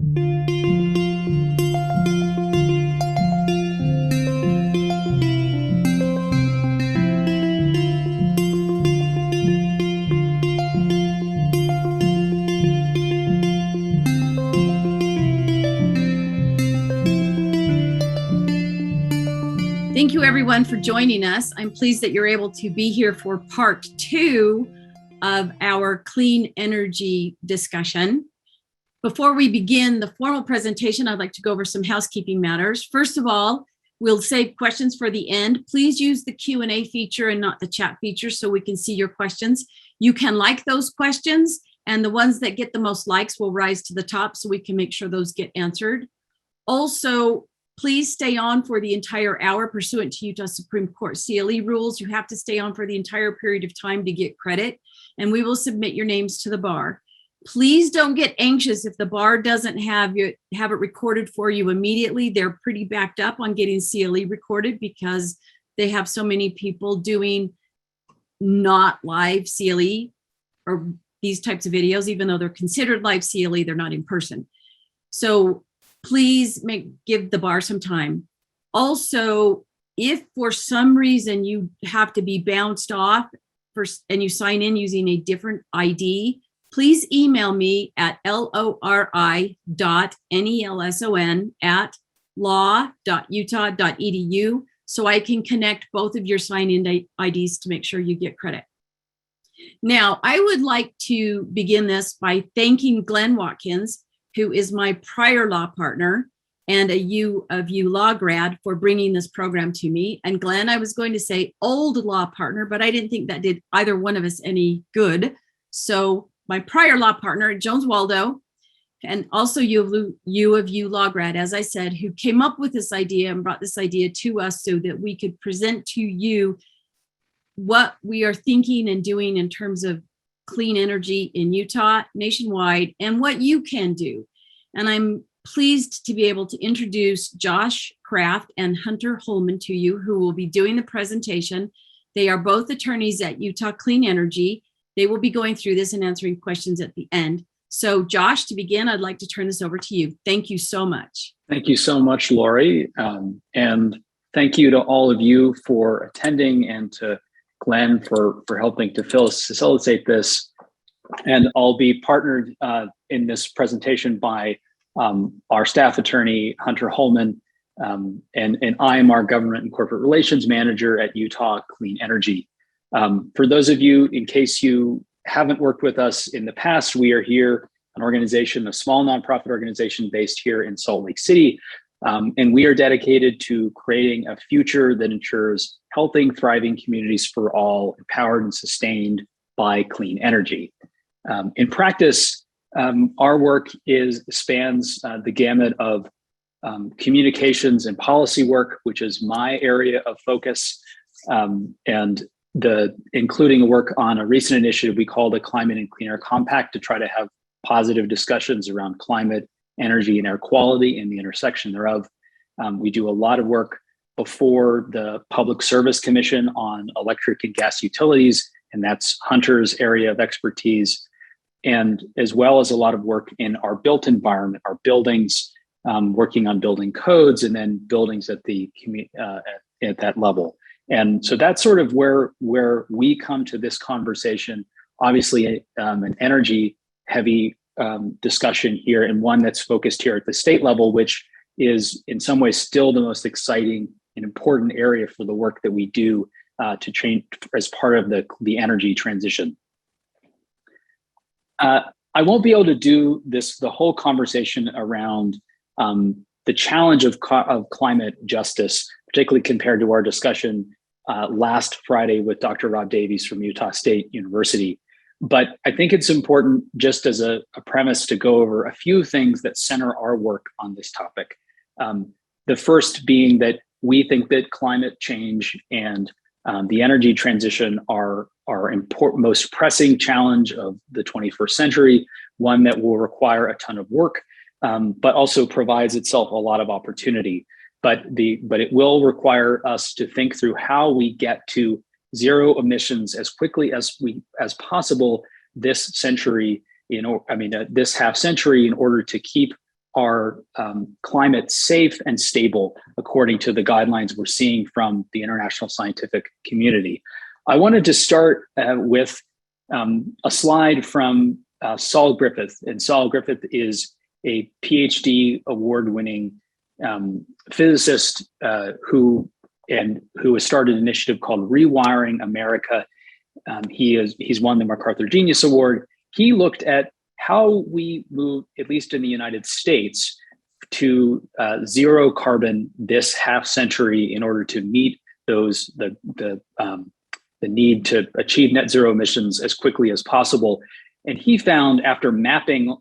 Thank you everyone for joining us. I'm pleased that you're able to be here for part 2 of our clean energy discussion. Before we begin the formal presentation, I'd like to go over some housekeeping matters. First of all, we'll save questions for the end. Please use the Q&A feature and not the chat feature so we can see your questions. You can like those questions, and the ones that get the most likes will rise to the top so we can make sure those get answered. Also, please stay on for the entire hour pursuant to Utah Supreme Court CLE rules. You have to stay on for the entire period of time to get credit, and we will submit your names to the bar. Please don't get anxious if the bar doesn't have it recorded for you immediately. They're pretty backed up on getting CLE recorded because they have so many people doing not live CLE or these types of videos, even though they're considered live CLE, they're not in person. So please give the bar some time. Also, if for some reason you have to be bounced off and you sign in using a different ID, please email me at lori.nelson@law.utah.edu so I can connect both of your sign-in IDs to make sure you get credit. Now, I would like to begin this by thanking Glenn Watkins, who is my prior law partner and a U of U law grad, for bringing this program to me. And Glenn, I was going to say old law partner, but I didn't think that did either one of us any good. So my prior law partner, Jones Waldo, and also U of U law grad, as I said, who came up with this idea and brought this idea to us so that we could present to you what we are thinking and doing in terms of clean energy in Utah, nationwide, and what you can do. And I'm pleased to be able to introduce Josh Kraft and Hunter Holman to you, who will be doing the presentation. They are both attorneys at Utah Clean Energy. They will be going through this and answering questions at the end. So Josh, to begin, I'd like to turn this over to you. Thank you so much. Thank you so much, Lori. And thank you to all of you for attending, and to Glenn for helping to facilitate this. And I'll be partnered in this presentation by our staff attorney, Hunter Holman, and I am our government and corporate relations manager at Utah Clean Energy. For those of you, in case you haven't worked with us in the past, we are here, an organization, a small nonprofit organization based here in Salt Lake City. And we are dedicated to creating a future that ensures healthy, thriving communities for all, empowered and sustained by clean energy. In practice, our work spans the gamut of communications and policy work, which is my area of focus, and including work on a recent initiative we call the Climate and Clean Air Compact, to try to have positive discussions around climate, energy, and air quality and the intersection thereof. We do a lot of work before the Public Service Commission on electric and gas utilities, and that's Hunter's area of expertise, and as well as a lot of work in our built environment, our buildings, working on building codes, and then buildings at that level. And so that's sort of where we come to this conversation. Obviously, an energy heavy discussion here, and one that's focused here at the state level, which is in some ways still the most exciting and important area for the work that we do to change as part of the energy transition. I won't be able to do the whole conversation around the challenge of climate justice, particularly compared to our discussion last Friday with Dr. Rob Davies from Utah State University. But I think it's important, just as a premise, to go over a few things that center our work on this topic. The first being that we think that climate change and the energy transition are most pressing challenge of the 21st century, one that will require a ton of work, but also provides itself a lot of opportunity. But it will require us to think through how we get to zero emissions as quickly as possible this century, this half century, in order to keep are climate safe and stable according to the guidelines we're seeing from the international scientific community. I wanted to start with a slide from Saul Griffith. And Saul Griffith is a PhD award-winning physicist who has started an initiative called Rewiring America. He's won the MacArthur Genius Award. He looked at how we move, at least in the United States, to zero carbon this half century in order to meet the need to achieve net zero emissions as quickly as possible. And he found, after mapping,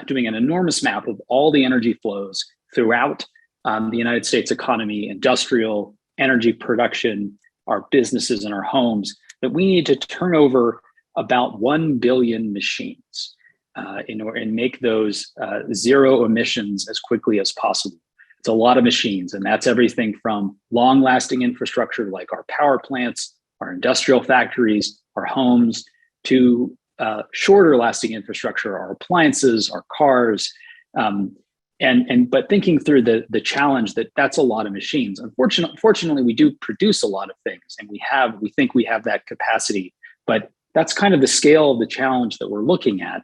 doing an enormous map of all the energy flows throughout the United States economy, industrial, energy production, our businesses and our homes, that we need to turn over about 1 billion machines and make those zero emissions as quickly as possible. It's a lot of machines, and that's everything from long-lasting infrastructure like our power plants, our industrial factories, our homes, to shorter-lasting infrastructure, our appliances, our cars, but thinking through the challenge that's a lot of machines. Unfortunately, we do produce a lot of things, and we think we have that capacity, but that's kind of the scale of the challenge that we're looking at.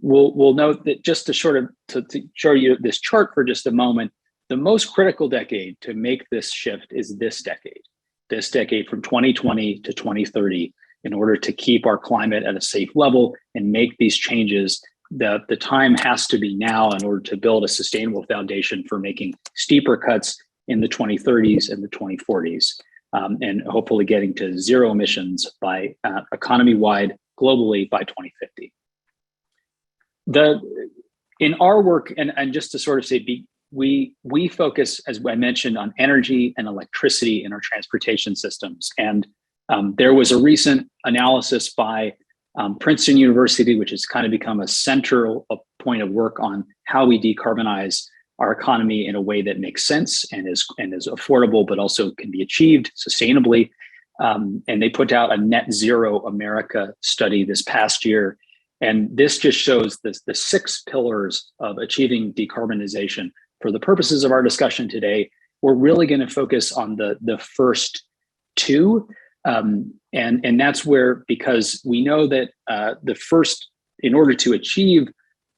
We'll note that, just to show you this chart for just a moment, the most critical decade to make this shift is this decade from 2020 to 2030, in order to keep our climate at a safe level and make these changes. The time has to be now in order to build a sustainable foundation for making steeper cuts in the 2030s and the 2040s, and hopefully getting to zero emissions by economy-wide globally by 2050. In our work, and just to sort of say, we focus, as I mentioned, on energy and electricity in our transportation systems. And there was a recent analysis by Princeton University, which has kind of become a central point of work on how we decarbonize our economy in a way that makes sense and is affordable, but also can be achieved sustainably. And they put out a Net Zero America study this past year. And this just shows the 6 pillars of achieving decarbonization. For the purposes of our discussion today, we're really going to focus on the first 2. And that's where, because we know that in order to achieve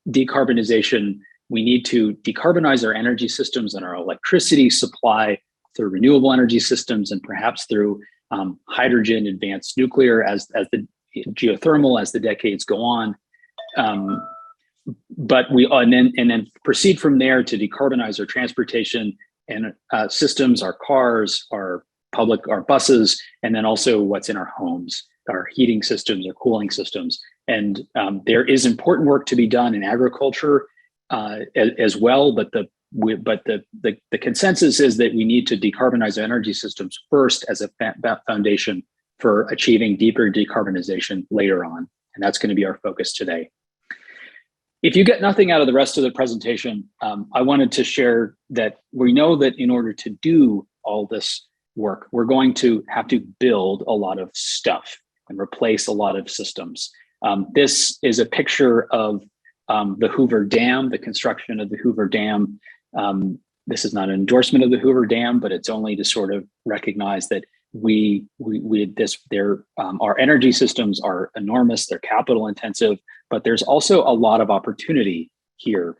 decarbonization, we need to decarbonize our energy systems and our electricity supply through renewable energy systems, and perhaps through hydrogen, advanced nuclear, as the geothermal, as the decades go on. But then proceed from there to decarbonize our transportation and systems, our cars, our buses, and then also what's in our homes, our heating systems, our cooling systems. And there is important work to be done in agriculture as well, but the consensus is that we need to decarbonize our energy systems first as a foundation for achieving deeper decarbonization later on. And that's going to be our focus today. If you get nothing out of the rest of the presentation, I wanted to share that we know that in order to do all this work, we're going to have to build a lot of stuff and replace a lot of systems. This is a picture of the Hoover Dam, the construction of the Hoover Dam. This is not an endorsement of the Hoover Dam, but it's only to sort of recognize that our energy systems are enormous, they're capital intensive, but there's also a lot of opportunity here.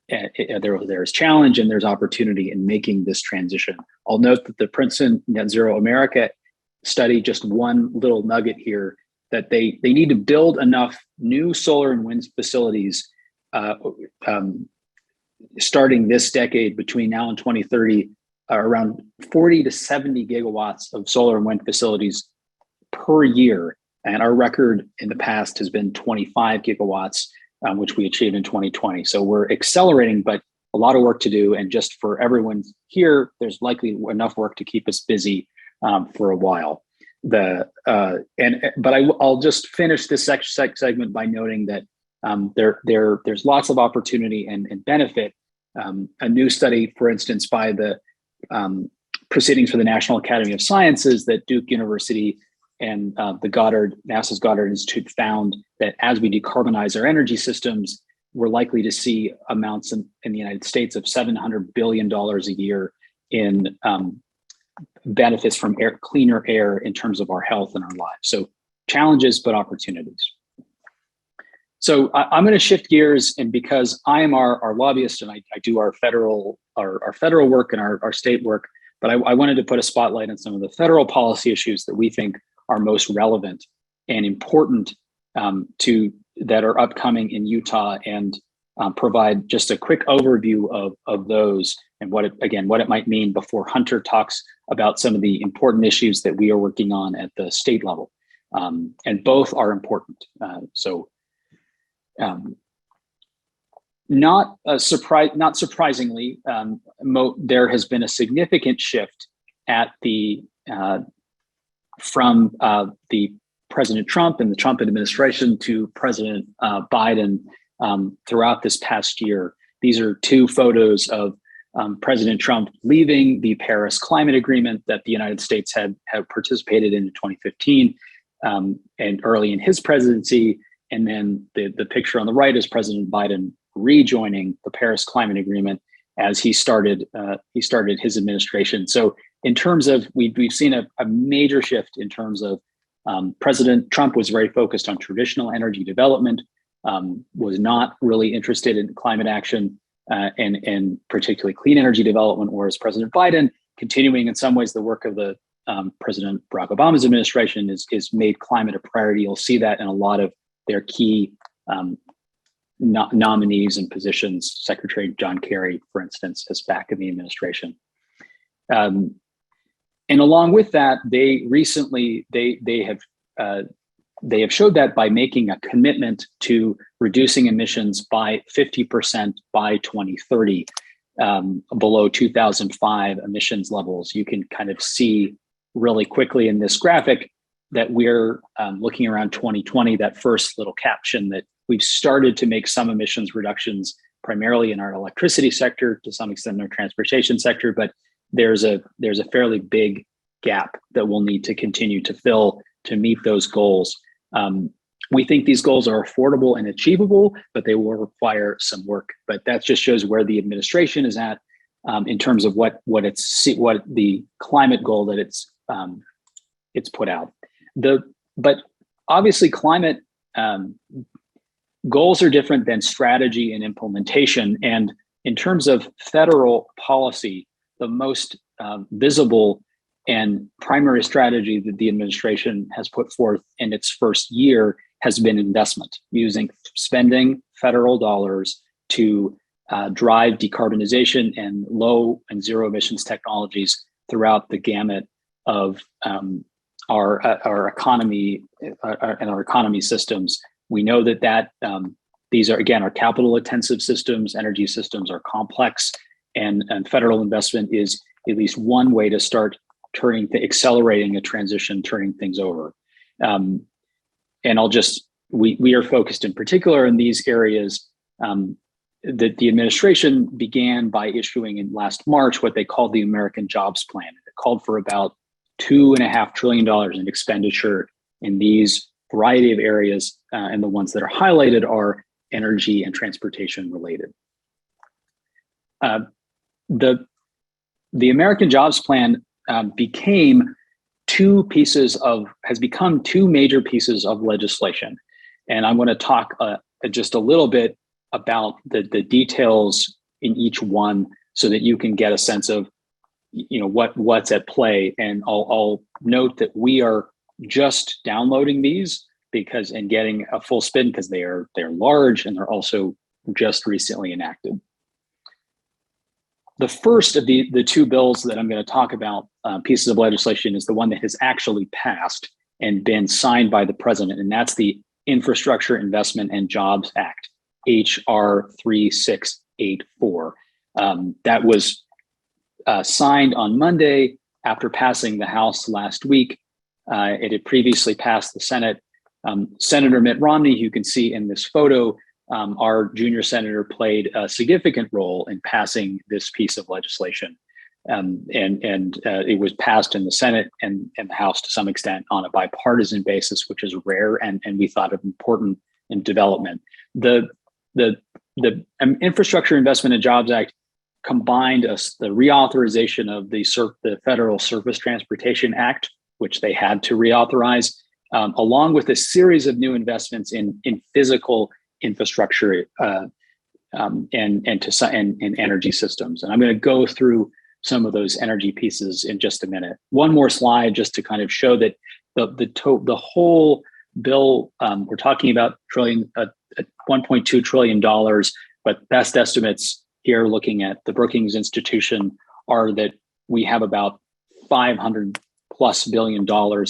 There's challenge and there's opportunity in making this transition. I'll note that the Princeton Net Zero America study, just one little nugget here, that they need to build enough new solar and wind facilities starting this decade, between now and 2030, around 40 to 70 gigawatts of solar and wind facilities per year. And our record in the past has been 25 gigawatts, which we achieved in 2020. So we're accelerating, but a lot of work to do. And just for everyone here, there's likely enough work to keep us busy for a while. I'll just finish this segment by noting that there's lots of opportunity and benefit. A new study, for instance, by the Proceedings for the National Academy of Sciences that Duke University and NASA's Goddard Institute found that as we decarbonize our energy systems, we're likely to see amounts in the United States of $700 billion a year in benefits from cleaner air in terms of our health and our lives. So challenges, but opportunities. So I'm going to shift gears, and because I am our lobbyist and I do our federal work and our state work, but I wanted to put a spotlight on some of the federal policy issues that we think are most relevant and important that are upcoming in Utah, and provide just a quick overview of those and what it might mean before Hunter talks about some of the important issues that we are working on at the state level. And both are important. Not surprisingly, there has been a significant shift at from the President Trump and the Trump administration to President Biden throughout this past year. These are two photos of President Trump leaving the Paris Climate Agreement that the United States had participated in 2015 and early in his presidency. And then the picture on the right is President Biden rejoining the Paris Climate Agreement as he started his administration. So in terms of, we've seen a major shift in terms of President Trump was very focused on traditional energy development, was not really interested in climate action and particularly clean energy development, whereas President Biden, continuing in some ways the work of the President Barack Obama's administration, is made climate a priority. You'll see that in a lot of their key nominees and positions. Secretary John Kerry, for instance, is back in the administration. And along with that, they have showed that by making a commitment to reducing emissions by 50% by 2030, below 2005 emissions levels. You can kind of see really quickly in this graphic that we're looking around 2020, that first little caption, that we've started to make some emissions reductions, primarily in our electricity sector, to some extent in our transportation sector, but there's a fairly big gap that we'll need to continue to fill to meet those goals. We think these goals are affordable and achievable, but they will require some work. But that just shows where the administration is at in terms of what the climate goal that it's put out. But obviously climate goals are different than strategy and implementation. And in terms of federal policy, the most visible and primary strategy that the administration has put forth in its first year has been investment, spending federal dollars to drive decarbonization and low and zero emissions technologies throughout the gamut of our economy and our economy systems. We know that these are, again, our capital intensive systems. Energy systems are complex, and federal investment is at least one way to start accelerating a transition, turning things over. And we are focused in particular in these areas. That the administration began by issuing in last March what they called the American Jobs Plan. It called for about $2.5 trillion in expenditure in these variety of areas, and the ones that are highlighted are energy and transportation related. The American Jobs Plan has become two major pieces of legislation, and I'm going to talk just a little bit about the details in each one, so that you can get a sense of what's at play. And I'll note that we are just downloading these and getting a full spin, because they're large and they're also just recently enacted. The first of the two bills that I'm going to talk about, pieces of legislation, is the one that has actually passed and been signed by the president, and that's the Infrastructure Investment and Jobs Act, HR 3684. That was signed on Monday after passing the House last week. It had previously passed the Senate. Senator Mitt Romney, you can see in this photo, our junior senator, played a significant role in passing this piece of legislation. And it was passed in the Senate and the House to some extent on a bipartisan basis, which is rare, and we thought of important in development. The the Infrastructure Investment and Jobs Act combined the reauthorization of the Federal Surface Transportation Act, which they had to reauthorize, along with a series of new investments in physical infrastructure and energy systems. And I'm going to go through some of those energy pieces in just a minute. One more slide just to kind of show that the whole bill, we're talking about $1.2 trillion, but best estimates here looking at the Brookings Institution are that we have about $500+ billion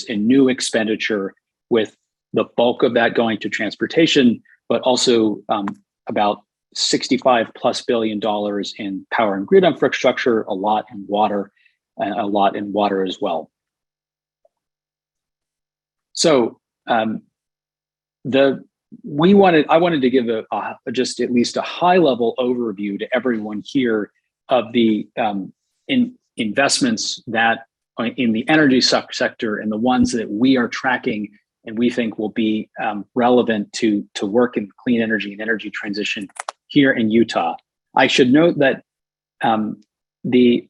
in new expenditure, with the bulk of that going to transportation, but also about $65+ billion in power and grid infrastructure, a lot in water as well. So I wanted to give just at least a high level overview to everyone here of the investments that in the energy sector and the ones that we are tracking and we think will be relevant to work in clean energy and energy transition here in Utah. I should note that the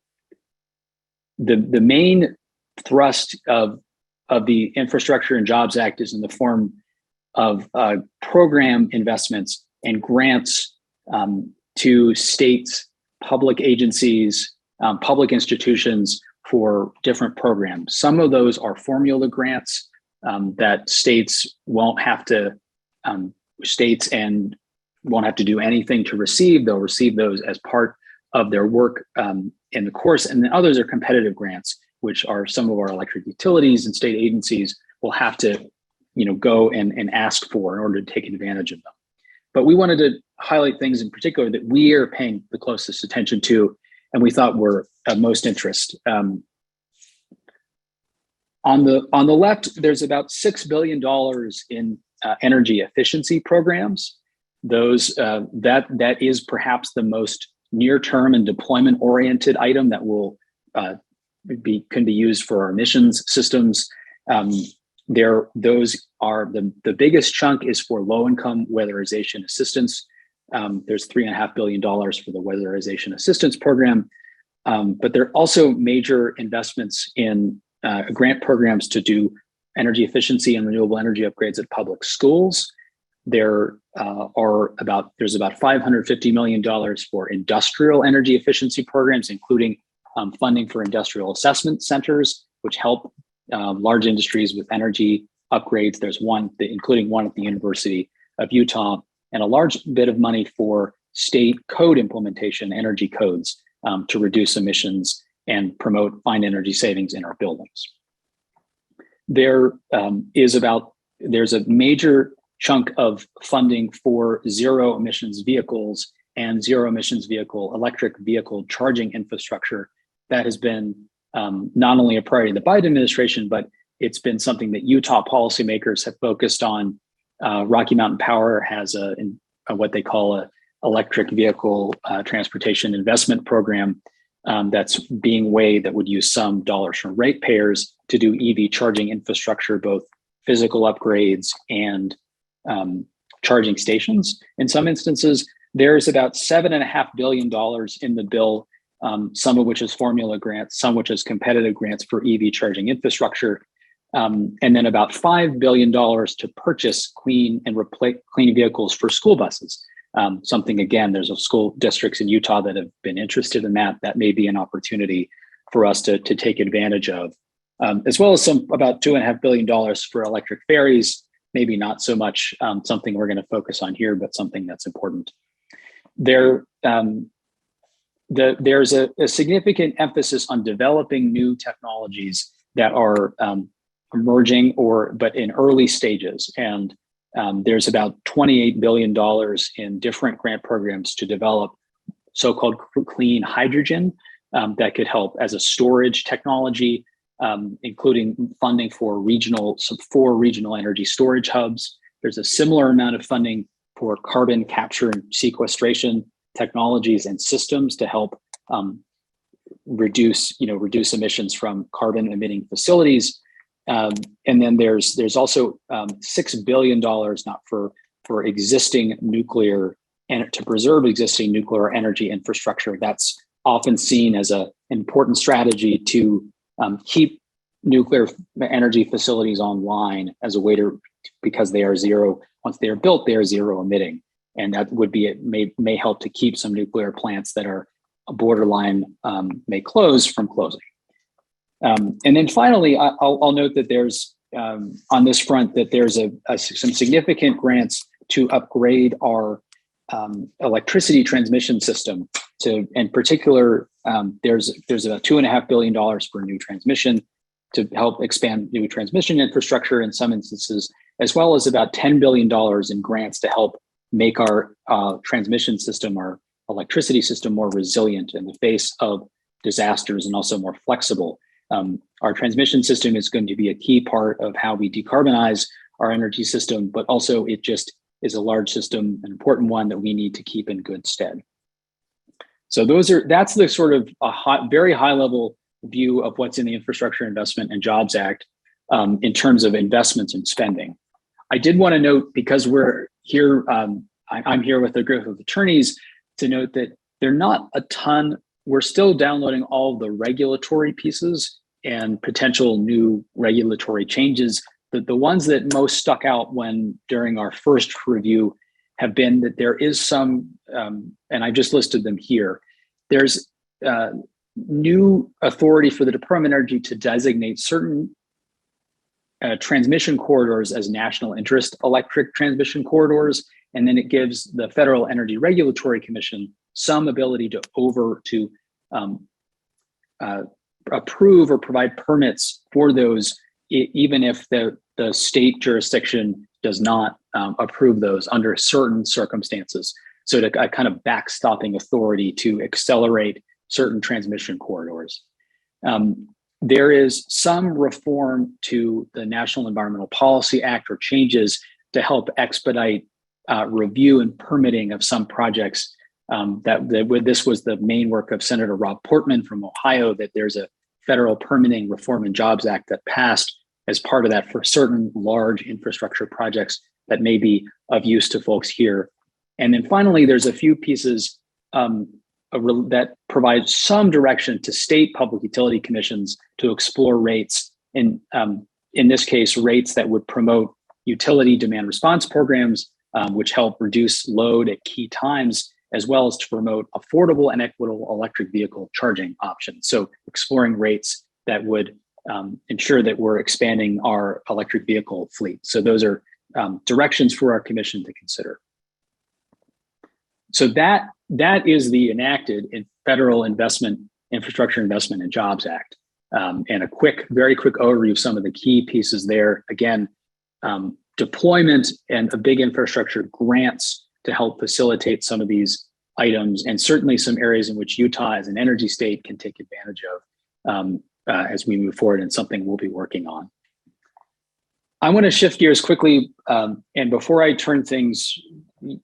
main thrust of the Infrastructure and Jobs Act is in the form of program investments and grants to states, public agencies, public institutions for different programs. Some of those are formula grants that states won't have to do anything to receive. They'll receive those as part of their work in the course. And the others are competitive grants, which are some of our electric utilities and state agencies will have to go and ask for in order to take advantage of them. But we wanted to highlight things in particular that we are paying the closest attention to and we thought were of most interest. On the left, there's about $6 billion in energy efficiency programs. Those that is perhaps the most near-term and deployment-oriented item that will can be used for our emissions systems. Those are the biggest chunk is for low-income weatherization assistance. There's $3.5 billion for the weatherization assistance program, but there are also major investments in grant programs to do energy efficiency and renewable energy upgrades at public schools. There's about $550 million for industrial energy efficiency programs, including funding for industrial assessment centers, which help large industries with energy upgrades. There's one, including one at the University of Utah, and a large bit of money for state code implementation, energy codes, to reduce emissions and promote fine energy savings in our buildings. There's a major chunk of funding for zero emissions vehicles and zero emissions electric vehicle charging infrastructure that has been not only a priority of the Biden administration, but it's been something that Utah policymakers have focused on. Rocky Mountain Power has what they call a electric vehicle transportation investment program that's being weighed that would use some dollars from ratepayers to do EV charging infrastructure, both physical upgrades and charging stations. In some instances, there's about $7.5 billion in the bill, some of which is formula grants, some which is competitive grants for EV charging infrastructure, and then about $5 billion to purchase clean vehicles for school buses. Something, again, there's school districts in Utah that have been interested in that. That may be an opportunity for us to take advantage of, as well as about $2.5 billion for electric ferries. Maybe not so much something we're going to focus on here, but something that's important. There's a significant emphasis on developing new technologies that are emerging but in early stages. And there's about $28 billion in different grant programs to develop so-called clean hydrogen that could help as a storage technology, including funding for four regional energy storage hubs. There's a similar amount of funding for carbon capture and sequestration technologies and systems to help reduce emissions from carbon emitting facilities. And then there's also $6 billion not for existing nuclear and to preserve existing nuclear energy infrastructure. That's often seen as an important strategy to keep nuclear energy facilities online as a way to, because they are zero, once they are built, they are zero emitting. And that would be, it may help to keep some nuclear plants that are borderline may close from closing. And then finally, I'll note that there's on this front that there's some significant grants to upgrade our electricity transmission system. To, in particular, there's about $2.5 billion for new transmission to help expand new transmission infrastructure in some instances, as well as about $10 billion in grants to help make our transmission system, our electricity system, more resilient in the face of disasters and also more flexible. Our transmission system is going to be a key part of how we decarbonize our energy system, but also it just is a large system, an important one that we need to keep in good stead. So that's the sort of very high level view of what's in the Infrastructure Investment and Jobs Act in terms of investments and spending. I did want to note, because we're here, I'm here with a group of attorneys, to note that they're not a ton. We're still downloading all the regulatory pieces and potential new regulatory changes. The ones that most stuck out during our first review have been that there is some, and I just listed them here. There's new authority for the Department of Energy to designate certain transmission corridors as national interest electric transmission corridors, and then it gives the Federal Energy Regulatory Commission some ability to approve or provide permits for those, even if the state jurisdiction does not approve those under certain circumstances. So to kind of backstopping authority to accelerate certain transmission corridors. There is some reform to the National Environmental Policy Act or changes to help expedite review and permitting of some projects. This was the main work of Senator Rob Portman from Ohio, that there's a federal permitting reform and jobs act that passed as part of that for certain large infrastructure projects that may be of use to folks here. And then finally, there's a few pieces that provide some direction to state public utility commissions to explore rates, in this case, rates that would promote utility demand response programs, which help reduce load at key times, as well as to promote affordable and equitable electric vehicle charging options. So exploring rates that would ensure that we're expanding our electric vehicle fleet. So those are directions for our commission to consider. So that is the enacted in Federal Infrastructure Investment and Jobs Act. And a very quick overview of some of the key pieces there. Again, deployment and a big infrastructure grants to help facilitate some of these items, and certainly some areas in which Utah as an energy state can take advantage of as we move forward, and something we'll be working on. I want to shift gears quickly, and before I turn things,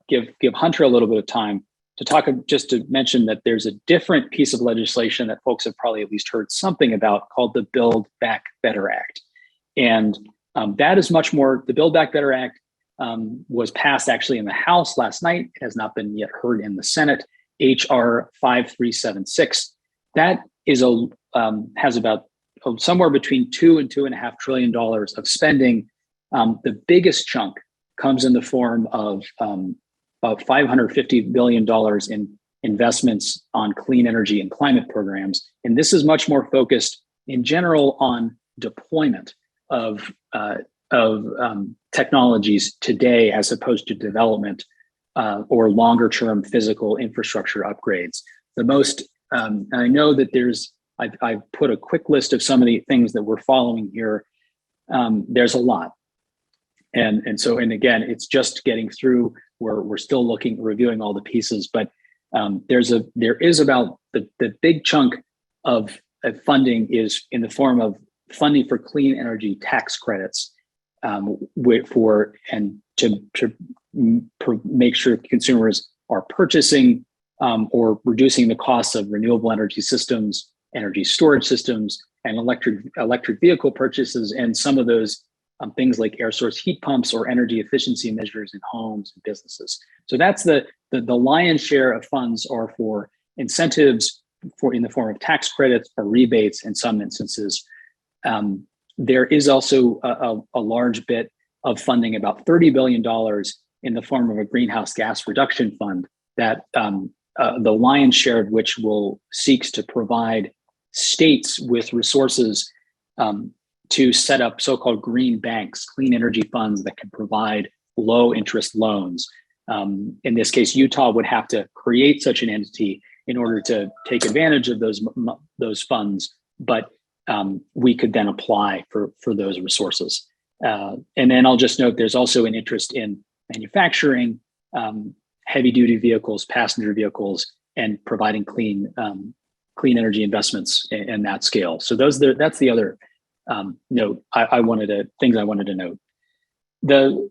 give Hunter a little bit of time to talk, just to mention that there's a different piece of legislation that folks have probably at least heard something about, called the Build Back Better Act. And that is much more, the Build Back Better Act was passed actually in the House last night. It has not been yet heard in the Senate. HR 5376. That is has about somewhere between $2 and $2.5 trillion of spending. The biggest chunk comes in the form of about $550 billion in investments on clean energy and climate programs. And this is much more focused in general on deployment of technologies today, as opposed to development or longer term physical infrastructure upgrades. The most, and I know that I've put a quick list of some of the things that we're following here. There's a lot. And again, it's just getting through. We're still reviewing all the pieces, but there is about the big chunk of funding is in the form of funding for clean energy tax credits, to make sure consumers are purchasing or reducing the costs of renewable energy systems, energy storage systems, and electric vehicle purchases. And some of those things like air source heat pumps or energy efficiency measures in homes and businesses. So that's the lion's share of funds are for incentives in the form of tax credits or rebates in some instances. There is also a large bit of funding, about $30 billion in the form of a greenhouse gas reduction fund that the lion's share of which seeks to provide states with resources to set up so-called green banks, clean energy funds that can provide low interest loans. In this case, Utah would have to create such an entity in order to take advantage of those funds, but we could then apply for those resources. And then I'll just note there's also an interest in manufacturing heavy-duty vehicles, passenger vehicles, and providing clean energy investments in that scale. So that's the other note things I wanted to note.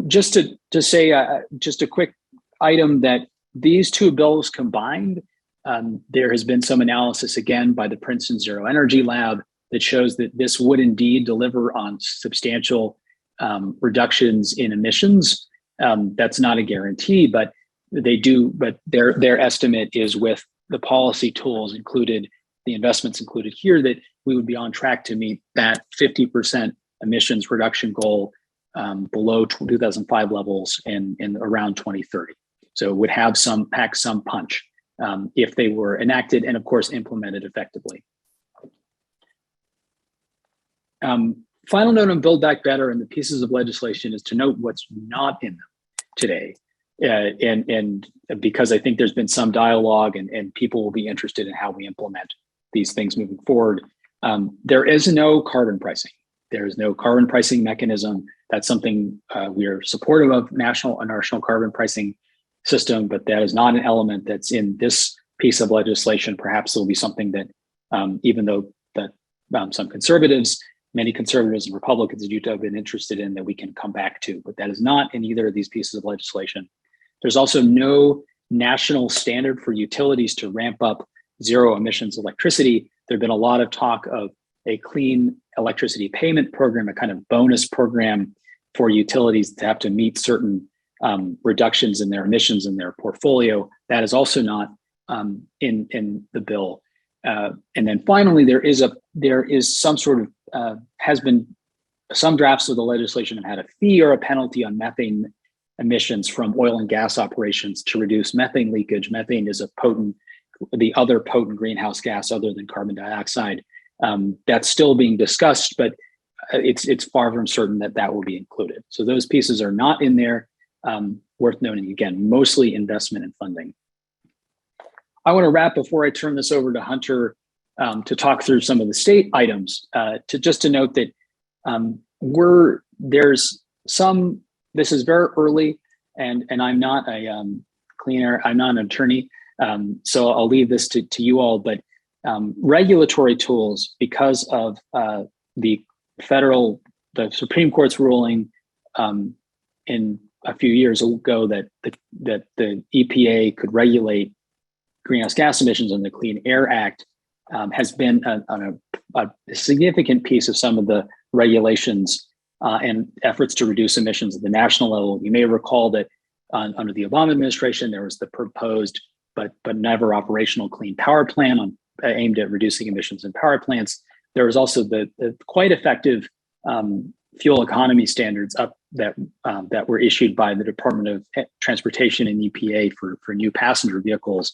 Just to say just a quick item that these two bills combined, there has been some analysis again by the Princeton Zero Energy Lab that shows that this would indeed deliver on substantial reductions in emissions. That's not a guarantee, but they do. But their estimate is with the policy tools included, the investments included here, that we would be on track to meet that 50% emissions reduction goal below 2005 levels in around 2030. So it would have pack some punch if they were enacted and, of course, implemented effectively. Final note on Build Back Better and the pieces of legislation is to note what's not in them today. And because I think there's been some dialogue and people will be interested in how we implement these things moving forward. There is no carbon pricing. There is no carbon pricing mechanism. That's something we are supportive of, a national carbon pricing system, but that is not an element that's in this piece of legislation. Perhaps it'll be something that, even though that many conservatives and Republicans in Utah have been interested in, that we can come back to, but that is not in either of these pieces of legislation. There's also no national standard for utilities to ramp up zero emissions electricity. There's been a lot of talk of a clean electricity payment program, a kind of bonus program for utilities to have to meet certain reductions in their emissions in their portfolio. That is also not in the bill. And then finally, there is some sort of has been some drafts of the legislation have had a fee or a penalty on methane emissions from oil and gas operations to reduce methane leakage. Methane is the other potent greenhouse gas other than carbon dioxide. That's still being discussed, but it's far from certain that will be included. So those pieces are not in there. Worth noting again, mostly investment and funding. I want to wrap before I turn this over to Hunter to talk through some of the state items. To note that this is very early, and I'm not a I'm not an attorney, so I'll leave this to you all. But regulatory tools, because of the Supreme Court's ruling in a few years ago that the EPA could regulate greenhouse gas emissions in the Clean Air Act, has been a significant piece of some of the regulations and efforts to reduce emissions at the national level. You may recall that under the Obama administration, there was the proposed but never operational Clean Power Plan aimed at reducing emissions in power plants. There was also the quite effective fuel economy standards that were issued by the Department of Transportation and EPA for new passenger vehicles.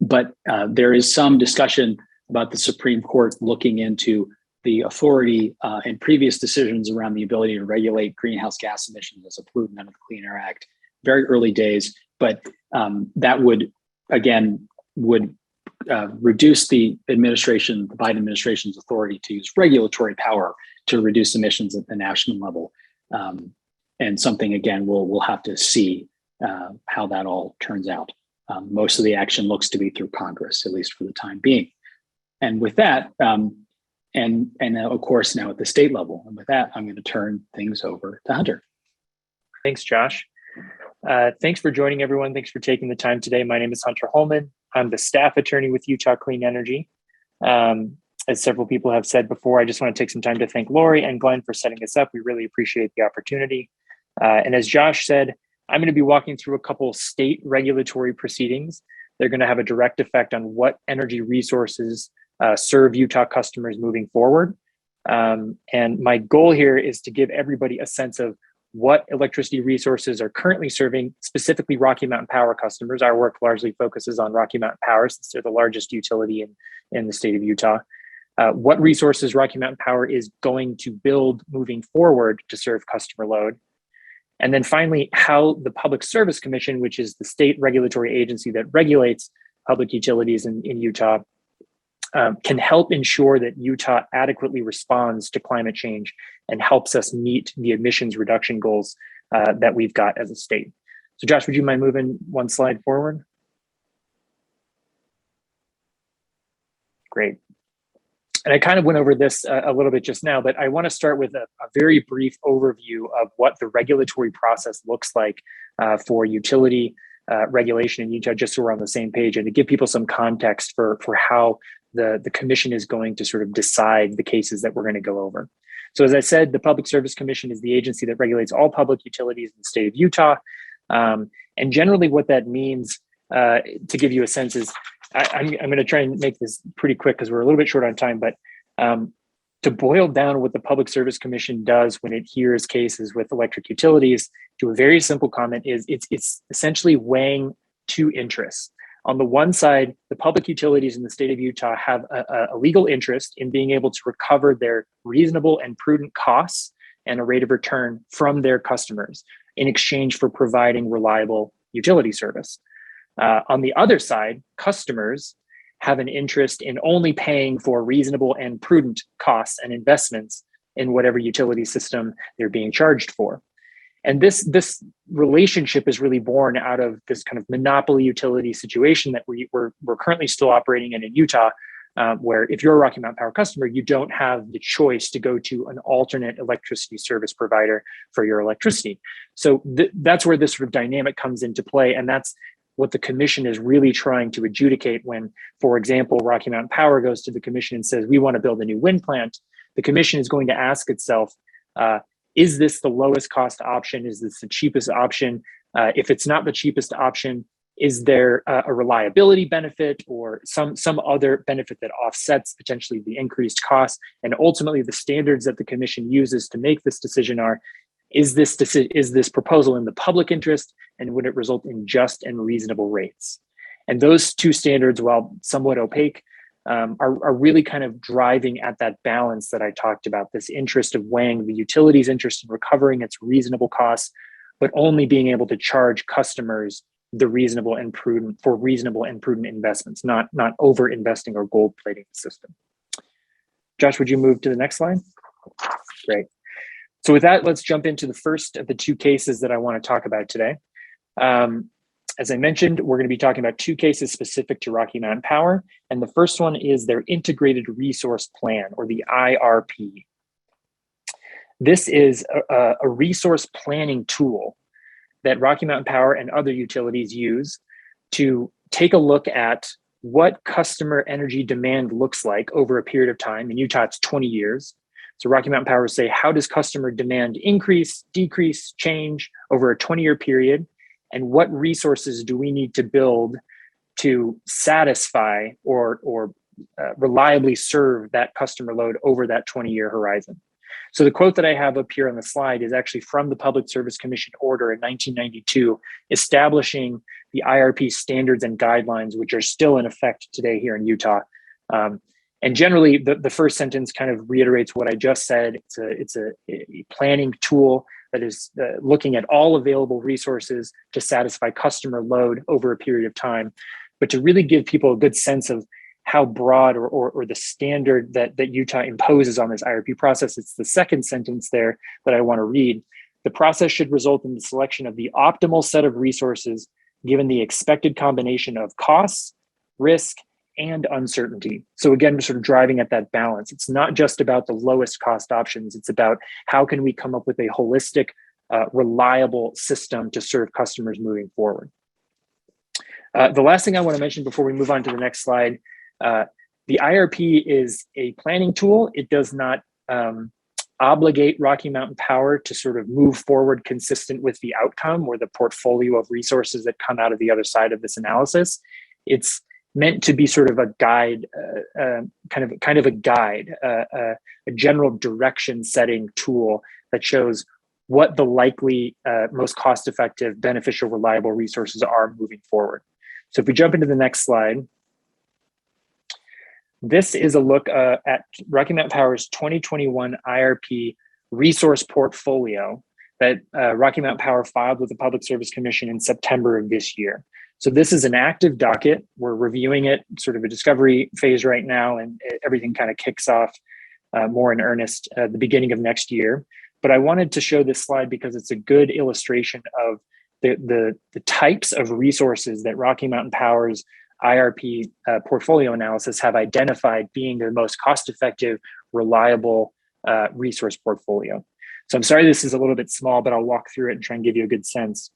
But there is some discussion about the Supreme Court looking into the authority and previous decisions around the ability to regulate greenhouse gas emissions as a pollutant under the Clean Air Act. Very early days, but that would reduce the Biden administration's authority to use regulatory power to reduce emissions at the national level. And something, again, we'll have to see how that all turns out. Most of the action looks to be through Congress, at least for the time being. And with that, and of course now at the state level. And with that, I'm going to turn things over to Hunter. Thanks, Josh. Thanks for joining, everyone. Thanks for taking the time today. My name is Hunter Holman. I'm the staff attorney with Utah Clean Energy. As several people have said before, I just want to take some time to thank Lori and Glenn for setting this up. We really appreciate the opportunity. And as Josh said, I'm going to be walking through a couple state regulatory proceedings. They're going to have a direct effect on what energy resources serve Utah customers moving forward. And my goal here is to give everybody a sense of what electricity resources are currently serving specifically Rocky Mountain Power customers. Our work largely focuses on Rocky Mountain Power since they're the largest utility in the state of Utah. What resources Rocky Mountain Power is going to build moving forward to serve customer load. And then finally, how the Public Service Commission, which is the state regulatory agency that regulates public utilities in Utah, can help ensure that Utah adequately responds to climate change and helps us meet the emissions reduction goals that we've got as a state. So Josh, would you mind moving one slide forward? Great. And I kind of went over this a little bit just now, but I want to start with a very brief overview of what the regulatory process looks like for utility regulation in Utah, just so we're on the same page, and to give people some context for how the commission is going to sort of decide the cases that we're going to go over. So as I said, the Public Service Commission is the agency that regulates all public utilities in the state of Utah. And generally what that means, to give you a sense, is I'm going to try and make this pretty quick because we're a little bit short on time, but to boil down what the Public Service Commission does when it hears cases with electric utilities, to a very simple comment, is it's essentially weighing two interests. On the one side, the public utilities in the state of Utah have a legal interest in being able to recover their reasonable and prudent costs and a rate of return from their customers in exchange for providing reliable utility service. On the other side, customers have an interest in only paying for reasonable and prudent costs and investments in whatever utility system they're being charged for. And this relationship is really born out of this kind of monopoly utility situation that we're currently still operating in Utah, where if you're a Rocky Mountain Power customer, you don't have the choice to go to an alternate electricity service provider for your electricity. So that's where this sort of dynamic comes into play. And that's what the commission is really trying to adjudicate when, for example, Rocky Mountain Power goes to the commission and says, we want to build a new wind plant. The commission is going to ask itself, is this the lowest cost option? Is this the cheapest option? If it's not the cheapest option, is there a reliability benefit or some other benefit that offsets potentially the increased cost? And ultimately, the standards that the commission uses to make this decision are, is this proposal in the public interest, and would it result in just and reasonable rates? And those two standards, while somewhat opaque, are really kind of driving at that balance that I talked about, this interest of weighing the utility's interest in recovering its reasonable costs, but only being able to charge customers the reasonable and prudent investments, not over investing or gold plating the system. Josh, would you move to the next slide? Great. So with that, let's jump into the first of the two cases that I want to talk about today. As I mentioned, we're going to be talking about two cases specific to Rocky Mountain Power. And the first one is their Integrated Resource Plan, or the IRP. This is a resource planning tool that Rocky Mountain Power and other utilities use to take a look at what customer energy demand looks like over a period of time. In Utah, it's 20 years. So Rocky Mountain Power say, how does customer demand increase, decrease, change over a 20-year period? And what resources do we need to build to satisfy or reliably serve that customer load over that 20-year horizon? So the quote that I have up here on the slide is actually from the Public Service Commission order in 1992, establishing the IRP standards and guidelines, which are still in effect today here in Utah. And generally, the first sentence kind of reiterates what I just said. It's a planning tool that is looking at all available resources to satisfy customer load over a period of time, but to really give people a good sense of how broad or the standard that Utah imposes on this IRP process. It's the second sentence there that I want to read. The process should result in the selection of the optimal set of resources given the expected combination of costs, risk, and uncertainty. So again, we're sort of driving at that balance. It's not just about the lowest cost options. It's about how can we come up with a holistic, reliable system to serve customers moving forward. The last thing I want to mention before we move on to the next slide, The IRP is a planning tool. It does not obligate Rocky Mountain Power to sort of move forward consistent with the outcome or the portfolio of resources that come out of the other side of this analysis. It's meant to be sort of a guide, kind of a guide, a general direction setting tool that shows what the likely most cost-effective, beneficial, reliable resources are moving forward. So if we jump into the next slide, this is a look at Rocky Mountain Power's 2021 IRP resource portfolio that Rocky Mountain Power filed with the Public Service Commission in September of this year. So this is an active docket. We're reviewing it, sort of a discovery phase right now, and everything kind of kicks off more in earnest at the beginning of next year. But I wanted to show this slide because it's a good illustration of the types of resources that Rocky Mountain Power's IRP portfolio analysis have identified being the most cost-effective, reliable resource portfolio. So I'm sorry this is a little bit small, but I'll walk through it and try and give you a good sense.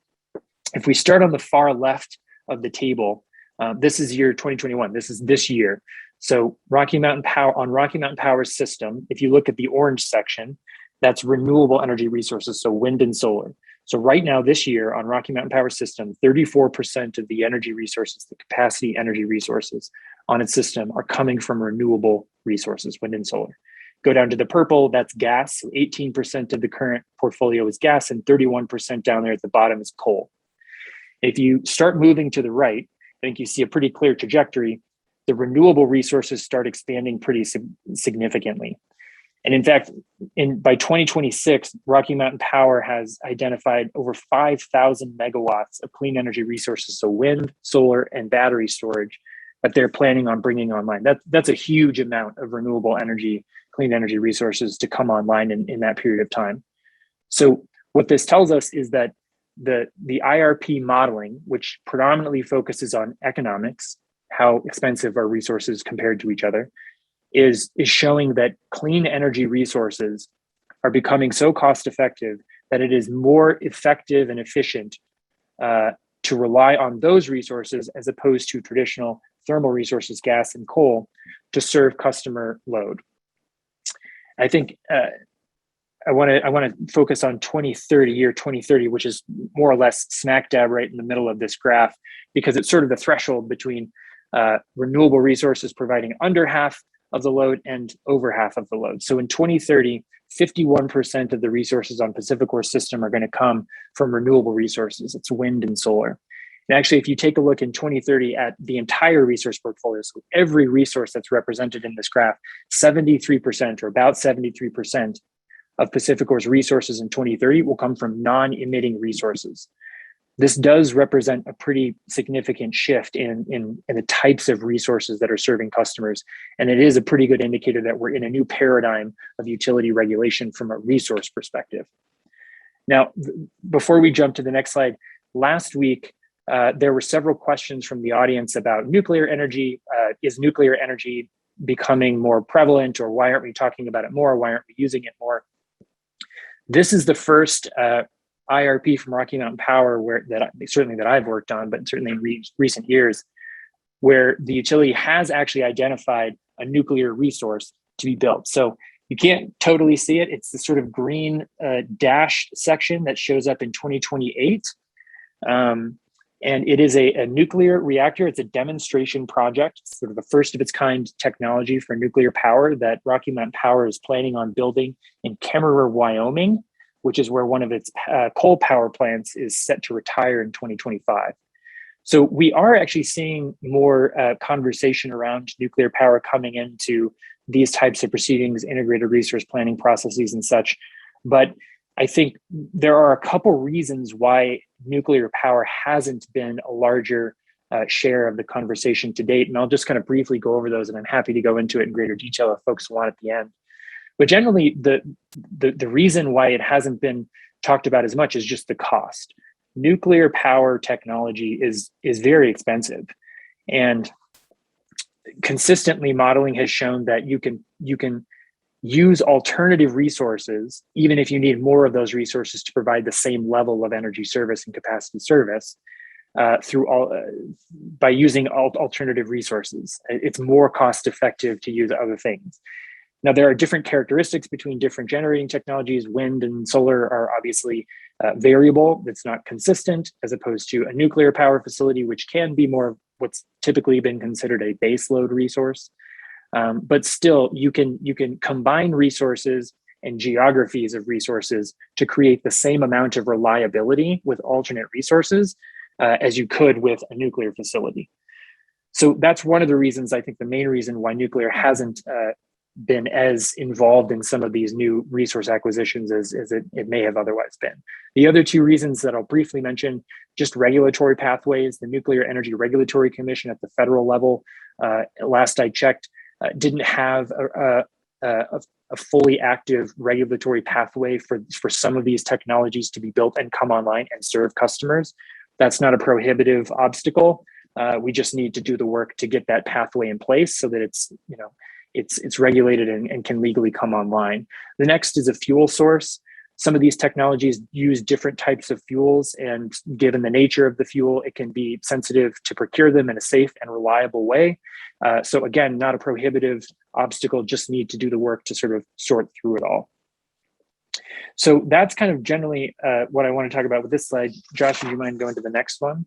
If we start on the far left of the table, this is year 2021. This is this year. So Rocky Mountain Power, on Rocky Mountain Power's system, if you look at the orange section, that's renewable energy resources, so wind and solar. So right now, this year on Rocky Mountain Power system, 34% of the energy resources, the capacity energy resources on its system are coming from renewable resources, wind and solar. Go down to the purple, that's gas. So 18% of the current portfolio is gas and 31% down there at the bottom is coal. If you start moving to the right, I think you see a pretty clear trajectory. The renewable resources start expanding pretty significantly. And in fact, by 2026, Rocky Mountain Power has identified over 5,000 megawatts of clean energy resources, so wind, solar, and battery storage that they're planning on bringing online. That's a huge amount of renewable energy, clean energy resources to come online in that period of time. So what this tells us is that the IRP modeling, which predominantly focuses on economics, how expensive are resources compared to each other, is showing that clean energy resources are becoming so cost effective that it is more effective and efficient to rely on those resources as opposed to traditional thermal resources, gas and coal, to serve customer load. I think I want to focus on 2030, which is more or less smack dab right in the middle of this graph, because it's sort of the threshold between renewable resources providing under half of the load and over half of the load. So in 2030, 51% of the resources on PacifiCor's system are going to come from renewable resources. It's wind and solar. And actually, if you take a look in 2030 at the entire resource portfolio, so every resource that's represented in this graph, 73% or about 73% of PacifiCor's resources in 2030 will come from non-emitting resources. This does represent a pretty significant shift in the types of resources that are serving customers. And it is a pretty good indicator that we're in a new paradigm of utility regulation from a resource perspective. Now, before we jump to the next slide, last week, there were several questions from the audience about nuclear energy. Is nuclear energy becoming more prevalent, or why aren't we talking about it more? Why aren't we using it more? This is the first IRP from Rocky Mountain Power that I've worked on, but certainly in recent years, where the utility has actually identified a nuclear resource to be built. So you can't totally see it. It's the sort of green dashed section that shows up in 2028. And it is a nuclear reactor. It's a demonstration project. It's sort of a first of its kind technology for nuclear power that Rocky Mountain Power is planning on building in Kemmerer, Wyoming, which is where one of its coal power plants is set to retire in 2025. So we are actually seeing more conversation around nuclear power coming into these types of proceedings, integrated resource planning processes and such. But I think there are a couple reasons why nuclear power hasn't been a larger share of the conversation to date. And I'll just kind of briefly go over those, and I'm happy to go into it in greater detail if folks want at the end. But generally, the reason why it hasn't been talked about as much is just the cost. Nuclear power technology is very expensive, and consistently modeling has shown that you can use alternative resources, even if you need more of those resources to provide the same level of energy service and capacity service. by using alternative resources. It's more cost effective to use other things. Now, there are different characteristics between different generating technologies. Wind and solar are obviously variable. It's not consistent, as opposed to a nuclear power facility, which can be more of what's typically been considered a baseload resource. But still, you can combine resources and geographies of resources to create the same amount of reliability with alternate resources as you could with a nuclear facility. So that's one of the reasons, I think the main reason why nuclear hasn't been as involved in some of these new resource acquisitions as it may have otherwise been. The other two reasons that I'll briefly mention, just regulatory pathways. The Nuclear Energy Regulatory Commission at the federal level, last I checked, didn't have a fully active regulatory pathway for some of these technologies to be built and come online and serve customers. That's not a prohibitive obstacle. We just need to do the work to get that pathway in place so that it's regulated and can legally come online. The next is a fuel source. Some of these technologies use different types of fuels, and given the nature of the fuel, it can be sensitive to procure them in a safe and reliable way. So again, not a prohibitive obstacle, just need to do the work to sort of sort through it all. So that's kind of generally what I want to talk about with this slide. Josh, would you mind going to the next one?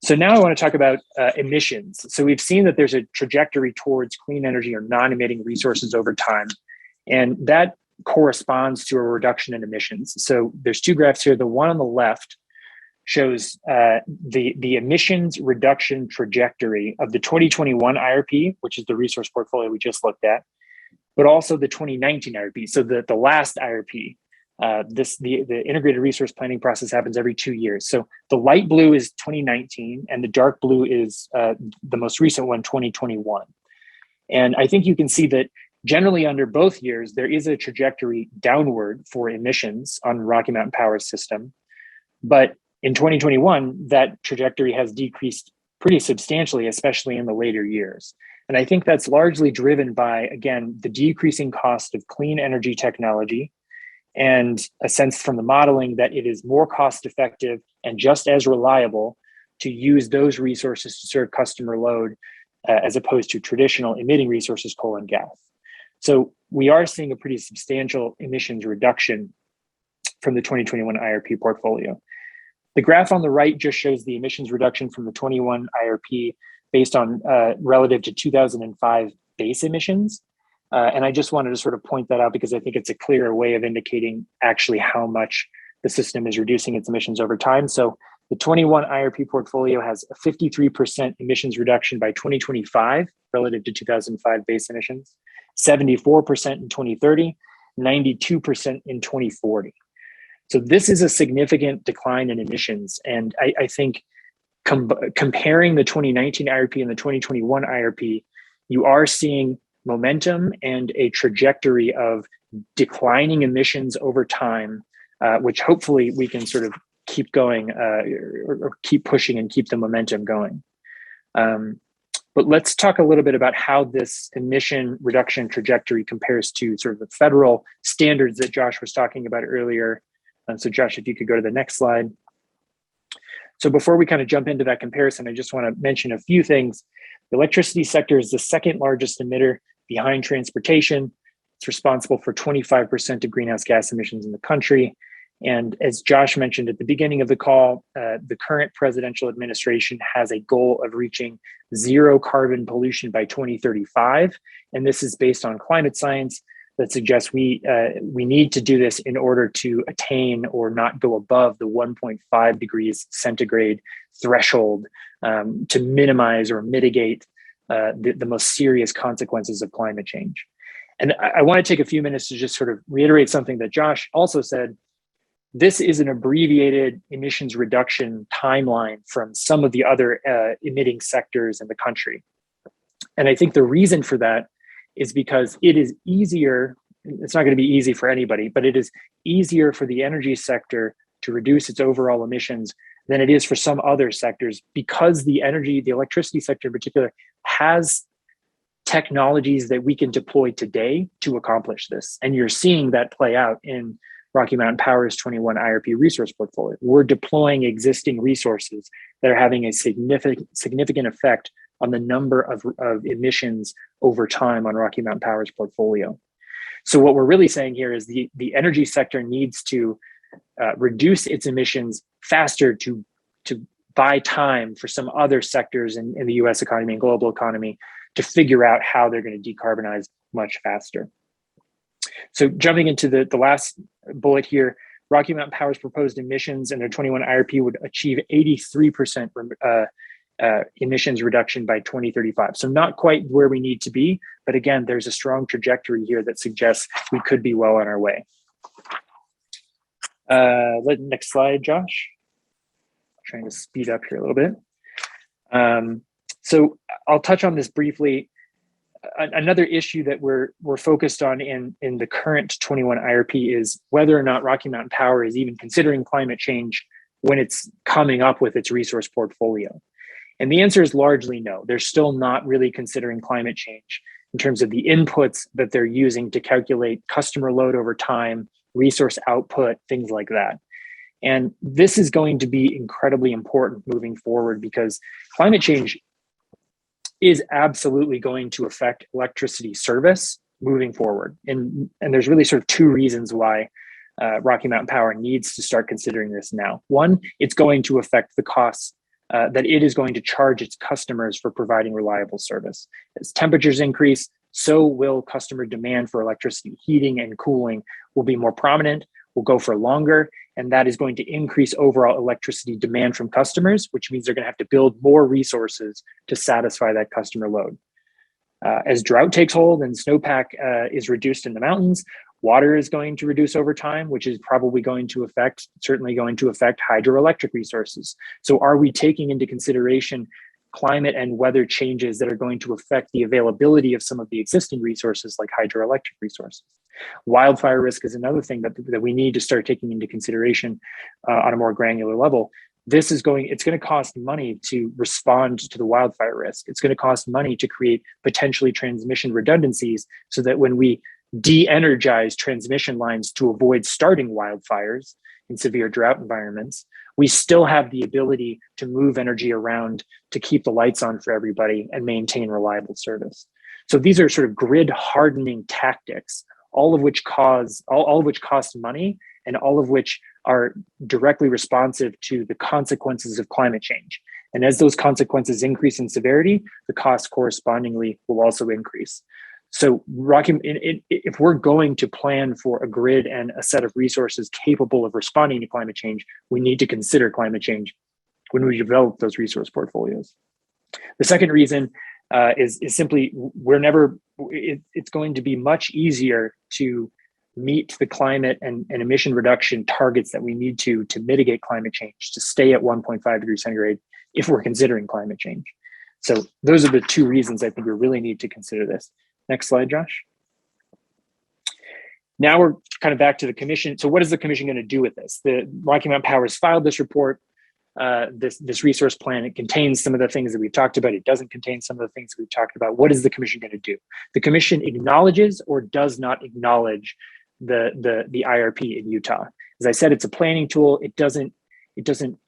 So now I want to talk about emissions. So we've seen that there's a trajectory towards clean energy or non-emitting resources over time, and that corresponds to a reduction in emissions. So there's two graphs here. The one on the left shows the emissions reduction trajectory of the 2021 IRP, which is the resource portfolio we just looked at, but also the 2019 IRP. So the last IRP. The integrated resource planning process happens every 2 years. So the light blue is 2019 and the dark blue is the most recent one, 2021. And I think you can see that generally under both years, there is a trajectory downward for emissions on Rocky Mountain Power's system. But in 2021, that trajectory has decreased pretty substantially, especially in the later years. And I think that's largely driven by, again, the decreasing cost of clean energy technology, and a sense from the modeling that it is more cost effective and just as reliable to use those resources to serve customer load as opposed to traditional emitting resources, coal and gas. So we are seeing a pretty substantial emissions reduction from the 2021 IRP portfolio. The graph on the right just shows the emissions reduction from the 21 IRP based on relative to 2005 base emissions. And I just wanted to sort of point that out because I think it's a clearer way of indicating actually how much the system is reducing its emissions over time. So the 21 IRP portfolio has a 53% emissions reduction by 2025 relative to 2005 base emissions, 74% in 2030, 92% in 2040. So this is a significant decline in emissions. And I think comparing the 2019 IRP and the 2021 IRP, you are seeing momentum and a trajectory of declining emissions over time, which hopefully we can sort of keep going or keep pushing and keep the momentum going. But let's talk a little bit about how this emission reduction trajectory compares to sort of the federal standards that Josh was talking about earlier. So Josh, if you could go to the next slide. So before we kind of jump into that comparison, I just want to mention a few things. The electricity sector is the second largest emitter behind transportation. It's responsible for 25% of greenhouse gas emissions in the country. And as Josh mentioned at the beginning of the call, the current presidential administration has a goal of reaching zero carbon pollution by 2035. And this is based on climate science that suggests we need to do this in order to attain or not go above the 1.5 degrees centigrade threshold to minimize or mitigate the most serious consequences of climate change. And I want to take a few minutes to just sort of reiterate something that Josh also said. This is an abbreviated emissions reduction timeline from some of the other emitting sectors in the country. And I think the reason for that is because it is easier, it's not going to be easy for anybody, but it is easier for the energy sector to reduce its overall emissions than it is for some other sectors, because the electricity sector in particular, has technologies that we can deploy today to accomplish this. And you're seeing that play out in Rocky Mountain Power's 21 IRP resource portfolio. We're deploying existing resources that are having a significant effect on the number of emissions over time on Rocky Mountain Power's portfolio. So what we're really saying here is the energy sector needs to reduce its emissions faster to buy time for some other sectors in the US economy and global economy to figure out how they're going to decarbonize much faster. So jumping into the last bullet here, Rocky Mountain Power's proposed emissions in their 21 IRP would achieve 83% emissions reduction by 2035. So not quite where we need to be, but again, there's a strong trajectory here that suggests we could be well on our way. Next slide, Josh. Trying to speed up here a little bit. So I'll touch on this briefly. Another issue that we're focused on in the current 21 IRP is whether or not Rocky Mountain Power is even considering climate change when it's coming up with its resource portfolio. And the answer is largely no. They're still not really considering climate change in terms of the inputs that they're using to calculate customer load over time, resource output, things like that. And this is going to be incredibly important moving forward because climate change is absolutely going to affect electricity service moving forward. And there's really sort of two reasons why Rocky Mountain Power needs to start considering this now. One, it's going to affect the costs that it is going to charge its customers for providing reliable service. As temperatures increase, so will customer demand for electricity. Heating and cooling will be more prominent, will go for longer, and that is going to increase overall electricity demand from customers, which means they're going to have to build more resources to satisfy that customer load. As drought takes hold and snowpack is reduced in the mountains, water is going to reduce over time, which is probably certainly going to affect hydroelectric resources. So are we taking into consideration climate and weather changes that are going to affect the availability of some of the existing resources like hydroelectric resources? Wildfire risk is another thing that we need to start taking into consideration on a more granular level. It's going to cost money to respond to the wildfire risk. It's going to cost money to create potentially transmission redundancies so that when we de-energize transmission lines to avoid starting wildfires in severe drought environments, we still have the ability to move energy around to keep the lights on for everybody and maintain reliable service. So these are sort of grid hardening tactics, all of which cost money and all of which are directly responsive to the consequences of climate change. And as those consequences increase in severity, the cost correspondingly will also increase. So if we're going to plan for a grid and a set of resources capable of responding to climate change, we need to consider climate change when we develop those resource portfolios. The second reason is simply it's going to be much easier to meet the climate and emission reduction targets that we need to mitigate climate change, to stay at 1.5 degrees centigrade if we're considering climate change. So those are the two reasons I think we really need to consider this. Next slide, Josh. Now we're kind of back to the commission. So what is the commission going to do with this? The Rocky Mountain Power has filed this report, this resource plan. It contains some of the things that we've talked about. It doesn't contain some of the things that we've talked about. What is the commission going to do? The commission acknowledges or does not acknowledge the IRP in Utah. As I said, it's a planning tool. It doesn't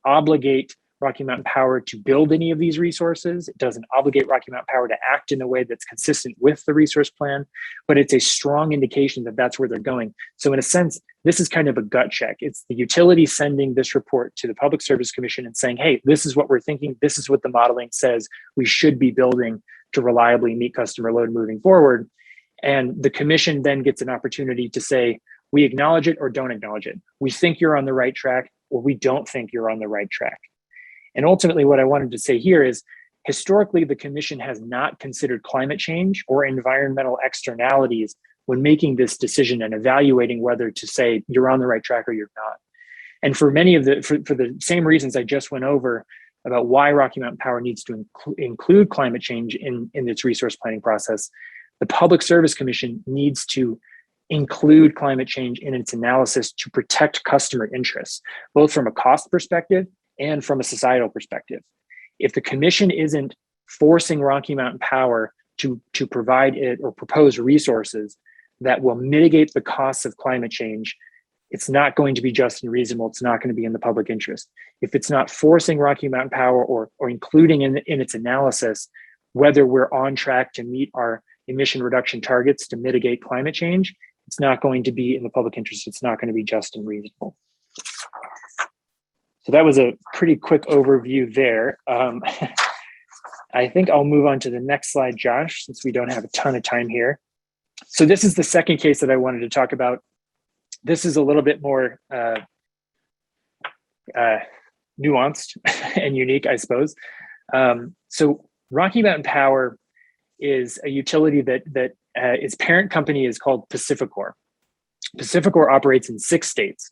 obligate Rocky Mountain Power to build any of these resources. It doesn't obligate Rocky Mountain Power to act in a way that's consistent with the resource plan, but it's a strong indication that that's where they're going. So in a sense, this is kind of a gut check. It's the utility sending this report to the Public Service Commission and saying, hey, this is what we're thinking. This is what the modeling says we should be building to reliably meet customer load moving forward. And the commission then gets an opportunity to say, we acknowledge it or don't acknowledge it. We think you're on the right track, or we don't think you're on the right track. And ultimately, what I wanted to say here is, historically, the commission has not considered climate change or environmental externalities when making this decision and evaluating whether to say you're on the right track or you're not. And for many of for the same reasons I just went over about why Rocky Mountain Power needs to include climate change in its resource planning process, the Public Service Commission needs to include climate change in its analysis to protect customer interests, both from a cost perspective and from a societal perspective. If the commission isn't forcing Rocky Mountain Power to provide it or propose resources that will mitigate the costs of climate change, it's not going to be just and reasonable. It's not going to be in the public interest. If it's not forcing Rocky Mountain Power or including in its analysis whether we're on track to meet our emission reduction targets to mitigate climate change, it's not going to be in the public interest. It's not going to be just and reasonable. So that was a pretty quick overview there. I think I'll move on to the next slide, Josh, since we don't have a ton of time here. So this is the second case that I wanted to talk about. This is a little bit more nuanced and unique, I suppose. So Rocky Mountain Power is a utility that its parent company is called PacifiCorp. PacifiCorp operates in 6 states: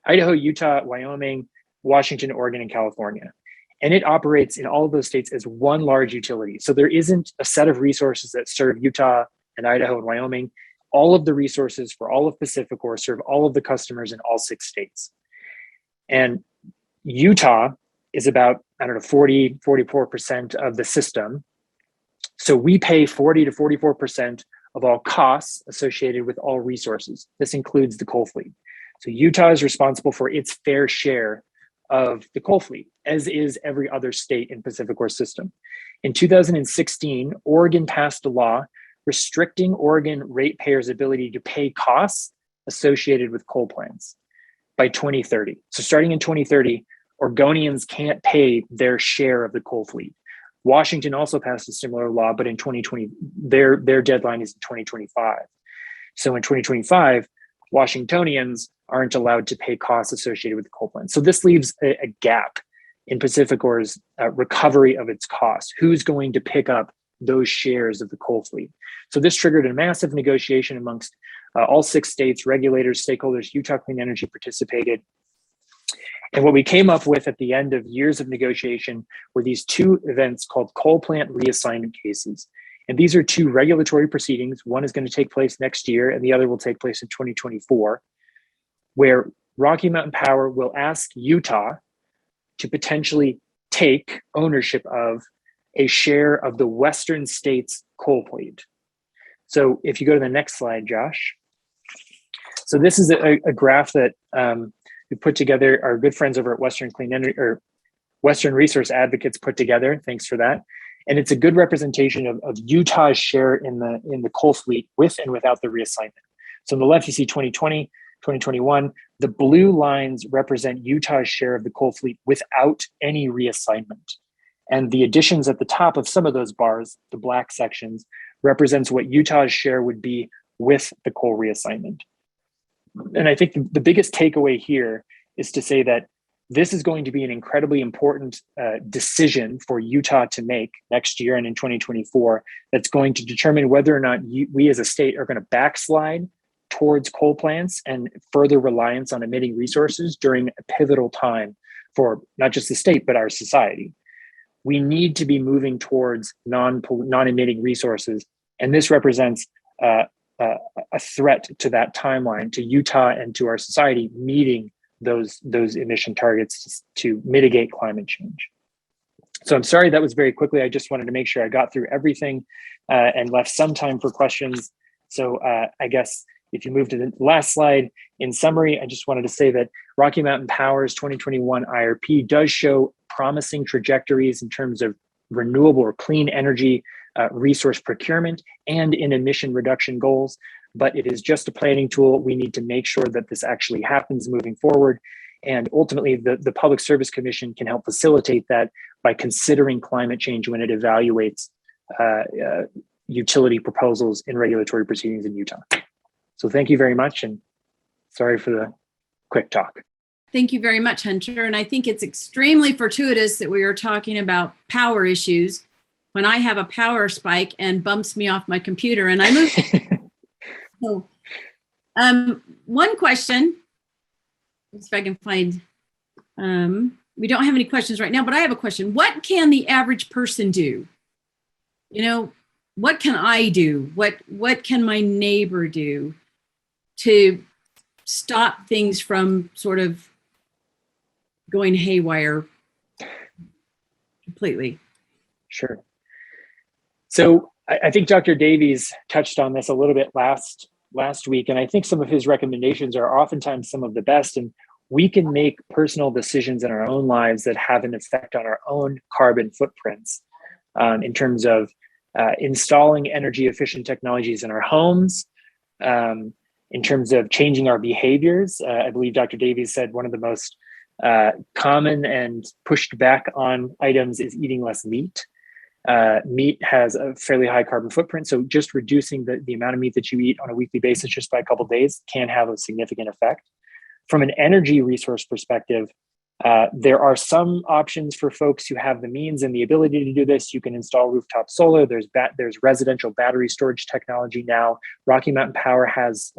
Idaho, Utah, Wyoming, Washington, Oregon, and California. And it operates in all of those states as one large utility. So there isn't a set of resources that serve Utah and Idaho and Wyoming. All of the resources for all of PacifiCorp serve all of the customers in all 6 states. And Utah is about, 40, 44% of the system. So we pay 40 to 44% of all costs associated with all resources. This includes the coal fleet. So Utah is responsible for its fair share of the coal fleet, as is every other state in PacifiCorp's system. In 2016, Oregon passed a law restricting Oregon ratepayers' ability to pay costs associated with coal plants by 2030. So starting in 2030, Oregonians can't pay their share of the coal fleet. Washington also passed a similar law, but in 2020, their deadline is in 2025. So in 2025, Washingtonians aren't allowed to pay costs associated with the coal plant. So this leaves a gap in PacifiCorp's recovery of its costs. Who's going to pick up those shares of the coal fleet? So this triggered a massive negotiation amongst all 6 states, regulators, stakeholders. Utah Clean Energy participated. And what we came up with at the end of years of negotiation were these 2 events called coal plant reassignment cases. And these are 2 regulatory proceedings. One is going to take place next year, and the other will take place in 2024, where Rocky Mountain Power will ask Utah to potentially take ownership of a share of the Western states' coal fleet. So if you go to the next slide, Josh. So this is a graph that we put together. Our good friends over at Western Clean Energy, or Western Resource Advocates, put together. Thanks for that. And it's a good representation of Utah's share in the coal fleet with and without the reassignment. So on the left, you see 2020, 2021. The blue lines represent Utah's share of the coal fleet without any reassignment. And the additions at the top of some of those bars, the black sections, represents what Utah's share would be with the coal reassignment. And I think the biggest takeaway here is to say that this is going to be an incredibly important decision for Utah to make next year and in 2024 that's going to determine whether or not we as a state are going to backslide towards coal plants and further reliance on emitting resources during a pivotal time for not just the state, but our society. We need to be moving towards non-emitting resources. And this represents a threat to that timeline, to Utah and to our society meeting those emission targets to mitigate climate change. So I'm sorry that was very quickly. I just wanted to make sure I got through everything and left some time for questions. So I guess if you move to the last slide, in summary, I just wanted to say that Rocky Mountain Power's 2021 IRP does show promising trajectories in terms of renewable or clean energy resource procurement and in emission reduction goals. But it is just a planning tool. We need to make sure that this actually happens moving forward. And ultimately, the Public Service Commission can help facilitate that by considering climate change when it evaluates utility proposals in regulatory proceedings in Utah. So thank you very much, and sorry for the quick talk. Thank you very much, Hunter. And I think it's extremely fortuitous that we are talking about power issues when I have a power spike and bumps me off my computer and I move. So, one question, if I can find, we don't have any questions right now, but I have a question. What can the average person do? You know, what can I do? What can my neighbor do to stop things from sort of going haywire completely? Sure. So I think Dr. Davies touched on this a little bit last last week, and I think some of his recommendations are oftentimes some of the best. And we can make personal decisions in our own lives that have an effect on our own carbon footprints, in terms of installing energy efficient technologies in our homes, in terms of changing our behaviors. I believe Dr. Davies said one of the most common and pushed back on items is eating less meat. Meat has a fairly high carbon footprint, so just reducing the amount of meat that you eat on a weekly basis just by a couple of days can have a significant effect. From an energy resource perspective, there are some options for folks who have the means and the ability to do this. You can install rooftop solar. There's residential battery storage technology now. Rocky Mountain Power has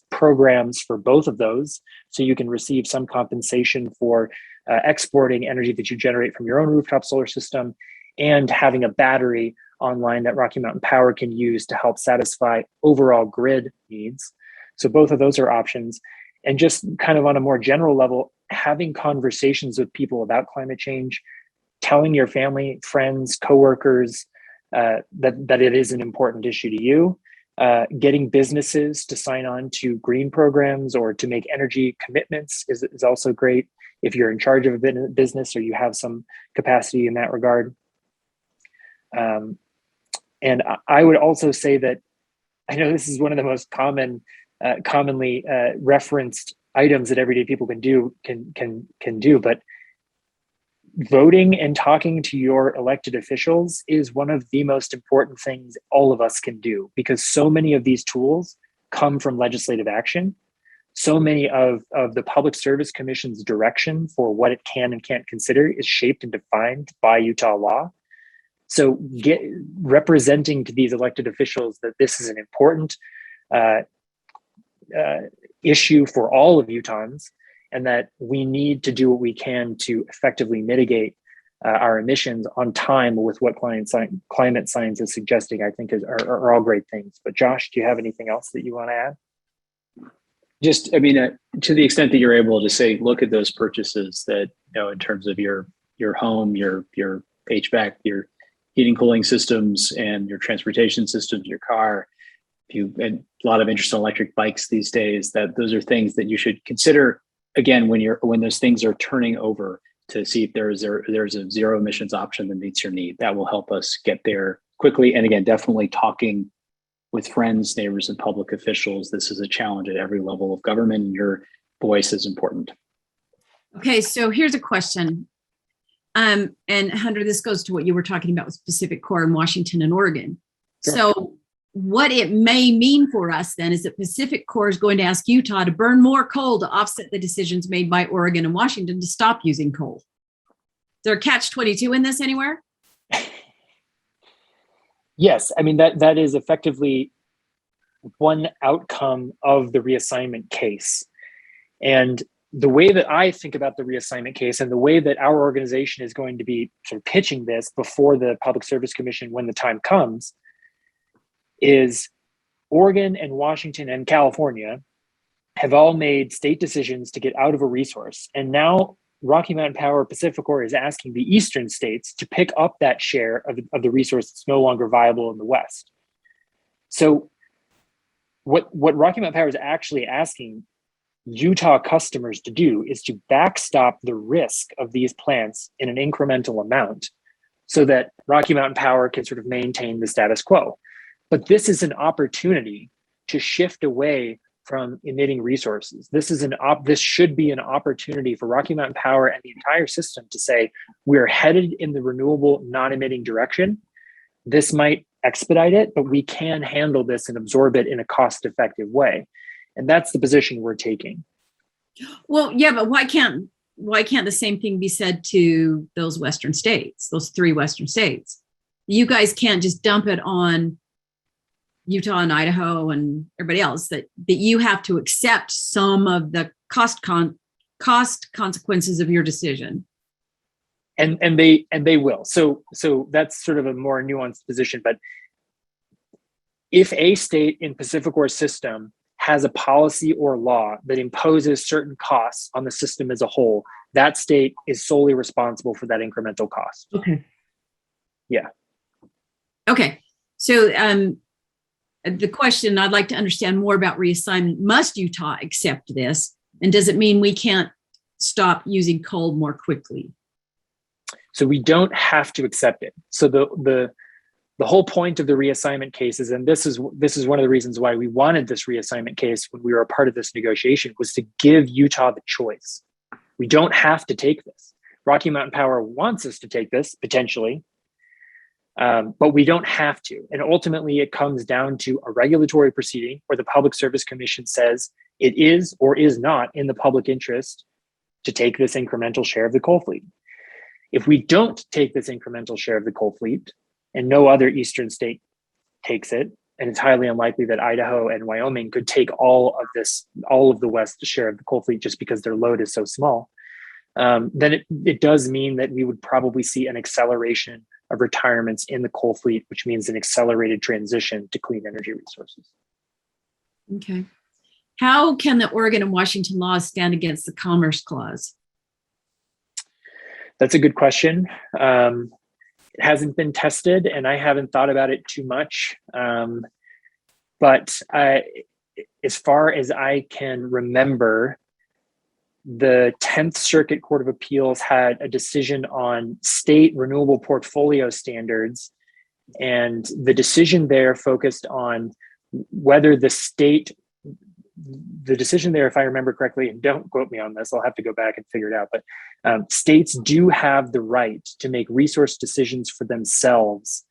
programs for both of those, so you can receive some compensation for exporting energy that you generate from your own rooftop solar system, and having a battery online that Rocky Mountain Power can use to help satisfy overall grid needs. So both of those are options. And just kind of on a more general level, having conversations with people about climate change, telling your family, friends, coworkers that it is an important issue to you, getting businesses to sign on to green programs or to make energy commitments is also great if you're in charge of a business or you have some capacity in that regard. And I would also say that I know this is one of the most commonly referenced items that everyday people can do, but voting and talking to your elected officials is one of the most important things all of us can do, because so many of these tools come from legislative action. So many of the Public Service Commission's direction for what it can and can't consider is shaped and defined by Utah law. So representing to these elected officials that this is an important issue for all of Utahns, and that we need to do what we can to effectively mitigate our emissions on time with what climate science is suggesting, I think are all great things. But Josh, do you have anything else that you want to add? Just, I mean, to the extent that you're able to say, look at those purchases that, in terms of your home, your HVAC, your heating, cooling systems, and your transportation systems, your car. And a lot of interest in electric bikes these days, that those are things that you should consider again when those things are turning over, to see if there's a zero emissions option that meets your need. That will help us get there quickly. And again, definitely talking with friends, neighbors, and public officials. This is a challenge at every level of government, and your voice is important. Okay, so here's a question. And Hunter, this goes to what you were talking about with Pacific Core in Washington and Oregon. Sure. So what it may mean for us then is that Pacific Core is going to ask Utah to burn more coal to offset the decisions made by Oregon and Washington to stop using coal. Is there a catch-22 in this anywhere? Yes, I mean, that is effectively one outcome of the reassignment case. And the way that I think about the reassignment case, and the way that our organization is going to be sort of pitching this before the Public Service Commission when the time comes, is Oregon and Washington and California have all made state decisions to get out of a resource. And now Rocky Mountain Power Pacific Core is asking the eastern states to pick up that share of the resource that's no longer viable in the West. So what Rocky Mountain Power is actually asking Utah customers to do is to backstop the risk of these plants in an incremental amount so that Rocky Mountain Power can sort of maintain the status quo. But this is an opportunity to shift away from emitting resources. This should be an opportunity for Rocky Mountain Power and the entire system to say, we're headed in the renewable, non-emitting direction. This might expedite it, but we can handle this and absorb it in a cost-effective way. And that's the position we're taking. Well, yeah, but why can't the same thing be said to those Western states, those 3 Western states? You guys can't just dump it on Utah and Idaho and everybody else, that you have to accept some of the cost consequences of your decision. And they will. So that's sort of a more nuanced position. But if a state in Pacific Core's system has a policy or law that imposes certain costs on the system as a whole, that state is solely responsible for that incremental cost. Okay. Yeah. Okay. So the question I'd like to understand more about reassignment, must Utah accept this? And does it mean we can't stop using coal more quickly? So we don't have to accept it. So the whole point of the reassignment cases, and this is one of the reasons why we wanted this reassignment case when we were a part of this negotiation, was to give Utah the choice. We don't have to take this. Rocky Mountain Power wants us to take this, potentially, but we don't have to. And ultimately, it comes down to a regulatory proceeding where the Public Service Commission says it is or is not in the public interest to take this incremental share of the coal fleet. If we don't take this incremental share of the coal fleet, and no other eastern state takes it, and it's highly unlikely that Idaho and Wyoming could take all of the west share of the coal fleet just because their load is so small, then it does mean that we would probably see an acceleration of retirements in the coal fleet, which means an accelerated transition to clean energy resources. Okay. How can the Oregon and Washington laws stand against the Commerce Clause? That's a good question. It hasn't been tested, and I haven't thought about it too much. But as far as I can remember, the 10th Circuit Court of Appeals had a decision on state renewable portfolio standards, and the decision there focused on whether the decision there, if I remember correctly, and don't quote me on this, I'll have to go back and figure it out, but states do have the right to make resource decisions for themselves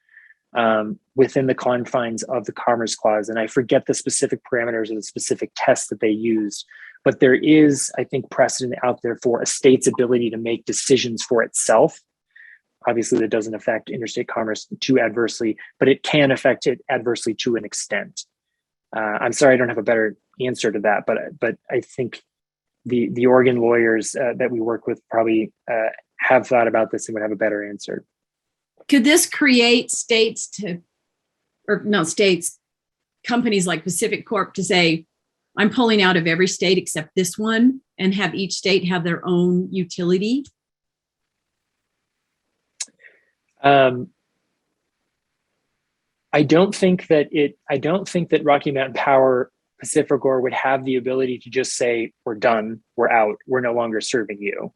within the confines of the Commerce Clause. And I forget the specific parameters or the specific tests that they used, but there is, I think, precedent out there for a state's ability to make decisions for itself. Obviously, that doesn't affect interstate commerce too adversely, but it can affect it adversely to an extent. I'm sorry, I don't have a better answer to that, but I think the Oregon lawyers that we work with probably have thought about this and would have a better answer. Could this create companies like Pacific Corp to say, I'm pulling out of every state except this one, and have each state have their own utility? I don't think that Rocky Mountain Power, Pacificor would have the ability to just say, we're done, we're out, we're no longer serving you.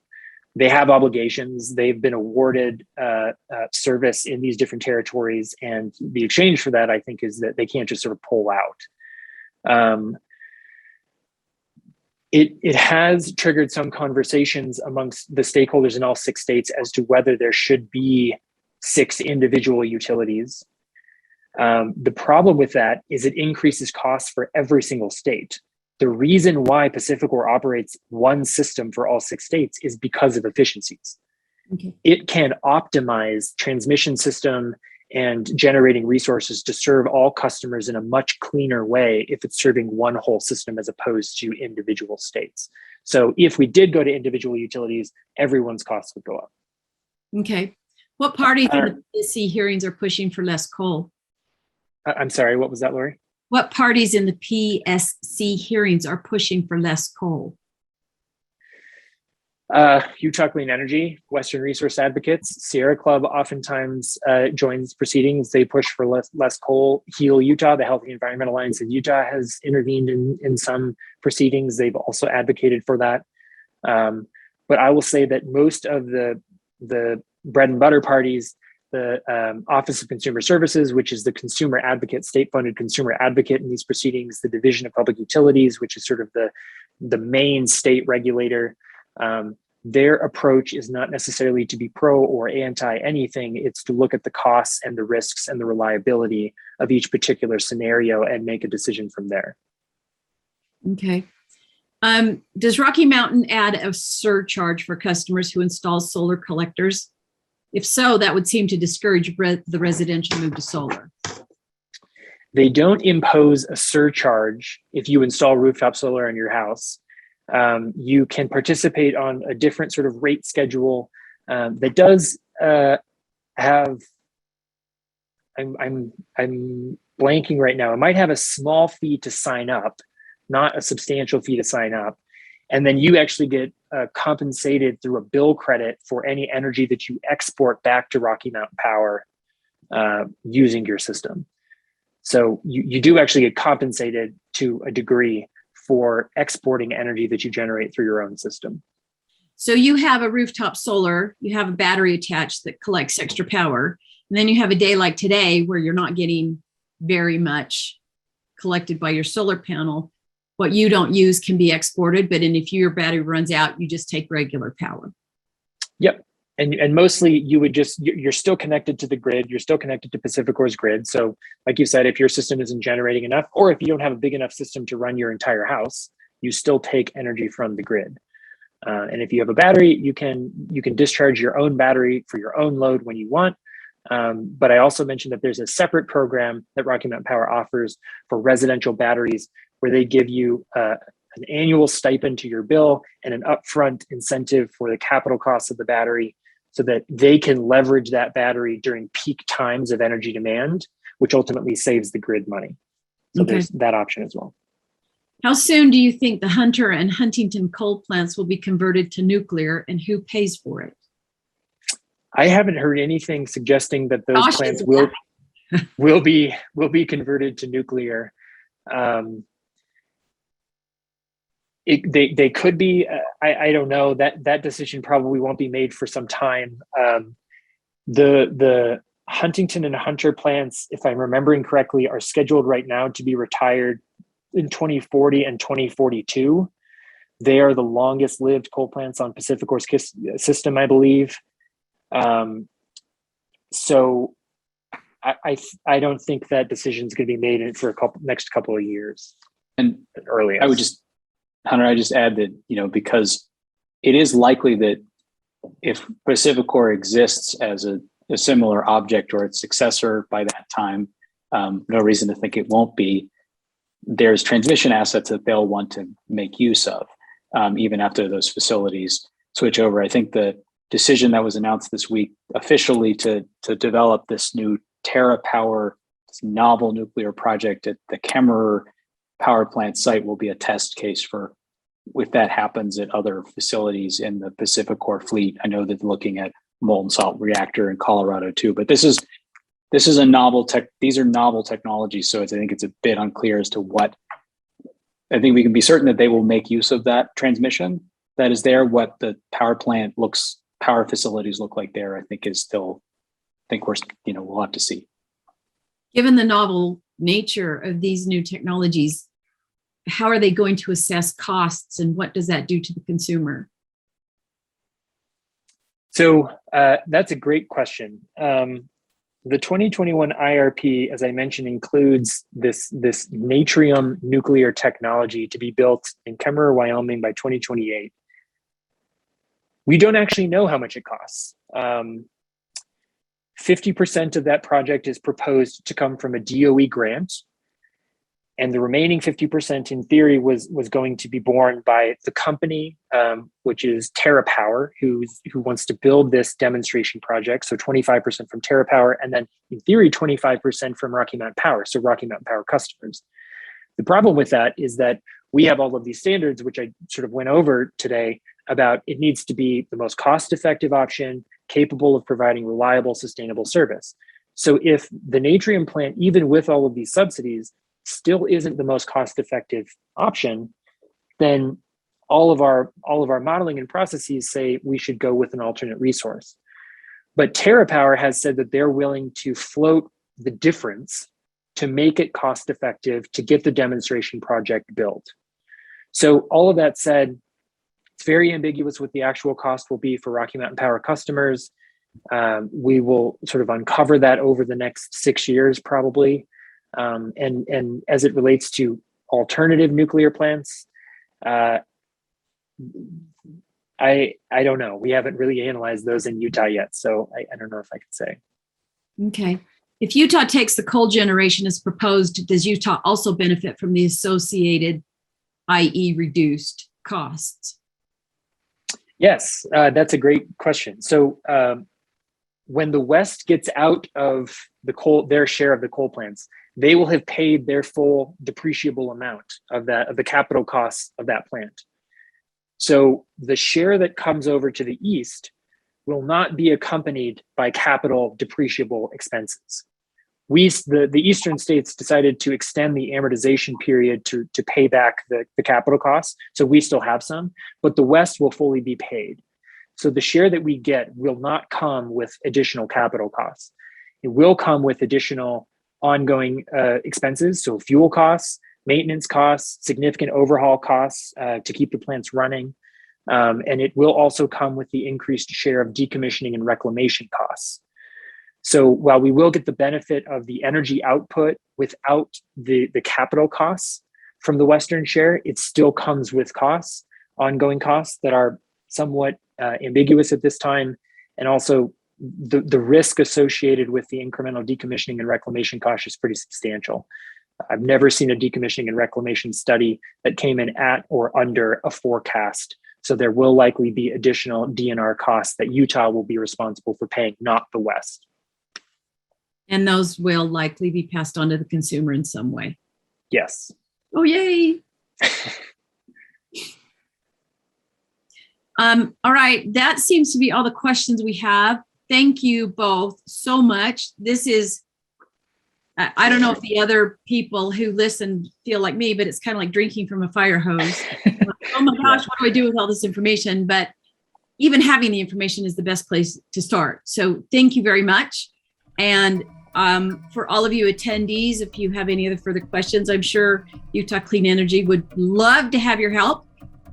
They have obligations. They've been awarded service in these different territories. And the exchange for that, I think, is that they can't just sort of pull out. It has triggered some conversations amongst the stakeholders in all 6 states as to whether there should be 6 individual utilities. The problem with that is it increases costs for every single state. The reason why Pacificor operates one system for all 6 states is because of efficiencies. Okay. It can optimize transmission system and generating resources to serve all customers in a much cleaner way if it's serving one whole system as opposed to individual states. So if we did go to individual utilities, everyone's costs would go up. Okay. What parties in the PSC hearings are pushing for less coal? I'm sorry, what was that, Lori? What parties in the PSC hearings are pushing for less coal? Utah Clean Energy, Western Resource Advocates, Sierra Club oftentimes joins proceedings. They push for less coal. Heal Utah, the Healthy Environment Alliance in Utah, has intervened in some proceedings. They've also advocated for that. But I will say that most of the bread and butter parties, the Office of Consumer Services, which is the consumer advocate, state-funded consumer advocate in these proceedings, the Division of Public Utilities, which is sort of the main state regulator. Their approach is not necessarily to be pro or anti anything. It's to look at the costs and the risks and the reliability of each particular scenario and make a decision from there. Okay. Does Rocky Mountain add a surcharge for customers who install solar collectors? If so, that would seem to discourage the residential move to solar. They don't impose a surcharge if you install rooftop solar in your house. You can participate on a different sort of rate schedule that does have, I'm blanking right now. It might have a small fee to sign up, not a substantial fee to sign up. And then you actually get compensated through a bill credit for any energy that you export back to Rocky Mountain Power using your system. So you do actually get compensated to a degree for exporting energy that you generate through your own system. So you have a rooftop solar, you have a battery attached that collects extra power, and then you have a day like today where you're not getting very much collected by your solar panel. What you don't use can be exported, but if your battery runs out, you just take regular power. Yep. And mostly you're still connected to the grid. You're still connected to PacifiCorp's grid. So like you said, if your system isn't generating enough, or if you don't have a big enough system to run your entire house, you still take energy from the grid. And if you have a battery, you can discharge your own battery for your own load when you want. But I also mentioned that there's a separate program that Rocky Mountain Power offers for residential batteries, where they give you an annual stipend to your bill and an upfront incentive for the capital costs of the battery, so that they can leverage that battery during peak times of energy demand, which ultimately saves the grid money. So there's that option as well. How soon do you think the Hunter and Huntington coal plants will be converted to nuclear, and who pays for it? I haven't heard anything suggesting that those plants will be converted to nuclear. They could be. I don't know. That decision probably won't be made for some time. The Huntington and Hunter plants, if I'm remembering correctly, are scheduled right now to be retired in 2040 and 2042. They are the longest lived coal plants on PacifiCorp's system, I believe. So I don't think that decision is going to be made for next couple of years. And earliest. I would just add that, because it is likely that if PacifiCorp exists as a similar object or its successor by that time, no reason to think it won't be, there's transmission assets that they'll want to make use of, even after those facilities switch over. I think the decision that was announced this week officially to develop this new TerraPower, this novel nuclear project at the Kemmerer power plant site, will be a test case for if that happens at other facilities in the PacifiCorp fleet. I know that looking at molten salt reactor in Colorado too, but this is a novel tech. These are novel technologies, so I think it's a bit unclear as to what. I think we can be certain that they will make use of that transmission that is there. What the power facilities look like there, I think is still. I think we'll have to see. Given the novel nature of these new technologies, how are they going to assess costs, and what does that do to the consumer? So that's a great question. The 2021 IRP, as I mentioned, includes this natrium nuclear technology to be built in Kemmerer, Wyoming by 2028. We don't actually know how much it costs. 50% of that project is proposed to come from a DOE grant, and the remaining 50% in theory was going to be borne by the company, which is TerraPower, who wants to build this demonstration project. So 25% from TerraPower, and then in theory 25% from Rocky Mountain Power, so Rocky Mountain Power customers. The problem with that is that we have all of these standards, which I sort of went over today, about it needs to be the most cost-effective option, capable of providing reliable, sustainable service. So if the natrium plant, even with all of these subsidies, still isn't the most cost-effective option, then all of our modeling and processes say we should go with an alternate resource. But TerraPower has said that they're willing to float the difference to make it cost-effective to get the demonstration project built. So all of that said, it's very ambiguous what the actual cost will be for Rocky Mountain Power customers. We will sort of uncover that over the next 6 years, probably. And as it relates to alternative nuclear plants, I don't know. We haven't really analyzed those in Utah yet, so I don't know if I could say. Okay. If Utah takes the coal generation as proposed, does Utah also benefit from the associated, i.e. reduced costs? Yes, that's a great question. So when the West gets out of their share of the coal plants, they will have paid their full depreciable amount of the capital costs of that plant. So the share that comes over to the East will not be accompanied by capital depreciable expenses. the eastern states decided to extend the amortization period to pay back the capital costs. So we still have some, but the West will fully be paid. So the share that we get will not come with additional capital costs. It will come with additional ongoing expenses. So fuel costs, maintenance costs, significant overhaul costs to keep the plants running. And it will also come with the increased share of decommissioning and reclamation costs. So while we will get the benefit of the energy output without the capital costs from the Western share, it still comes with costs, ongoing costs that are somewhat ambiguous at this time. And also the risk associated with the incremental decommissioning and reclamation cost is pretty substantial. I've never seen a decommissioning and reclamation study that came in at or under a forecast. So there will likely be additional DNR costs that Utah will be responsible for paying, not the West. And those will likely be passed on to the consumer in some way. Yes. Oh, yay. All right, that seems to be all the questions we have. Thank you both so much. This is, I don't know if the other people who listen feel like me, but it's kind of like drinking from a fire hose. Oh my gosh, what do I do with all this information? But even having the information is the best place to start. So thank you very much. And for all of you attendees, if you have any other further questions, I'm sure Utah Clean Energy would love to have your help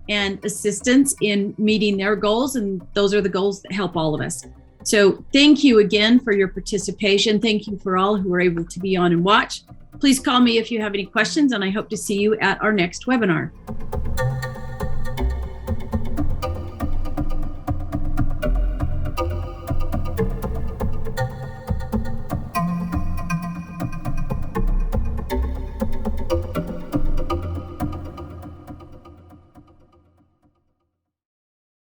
and assistance in meeting their goals. And those are the goals that help all of us. So thank you again for your participation. Thank you for all who were able to be on and watch. Please call me if you have any questions, and I hope to see you at our next webinar.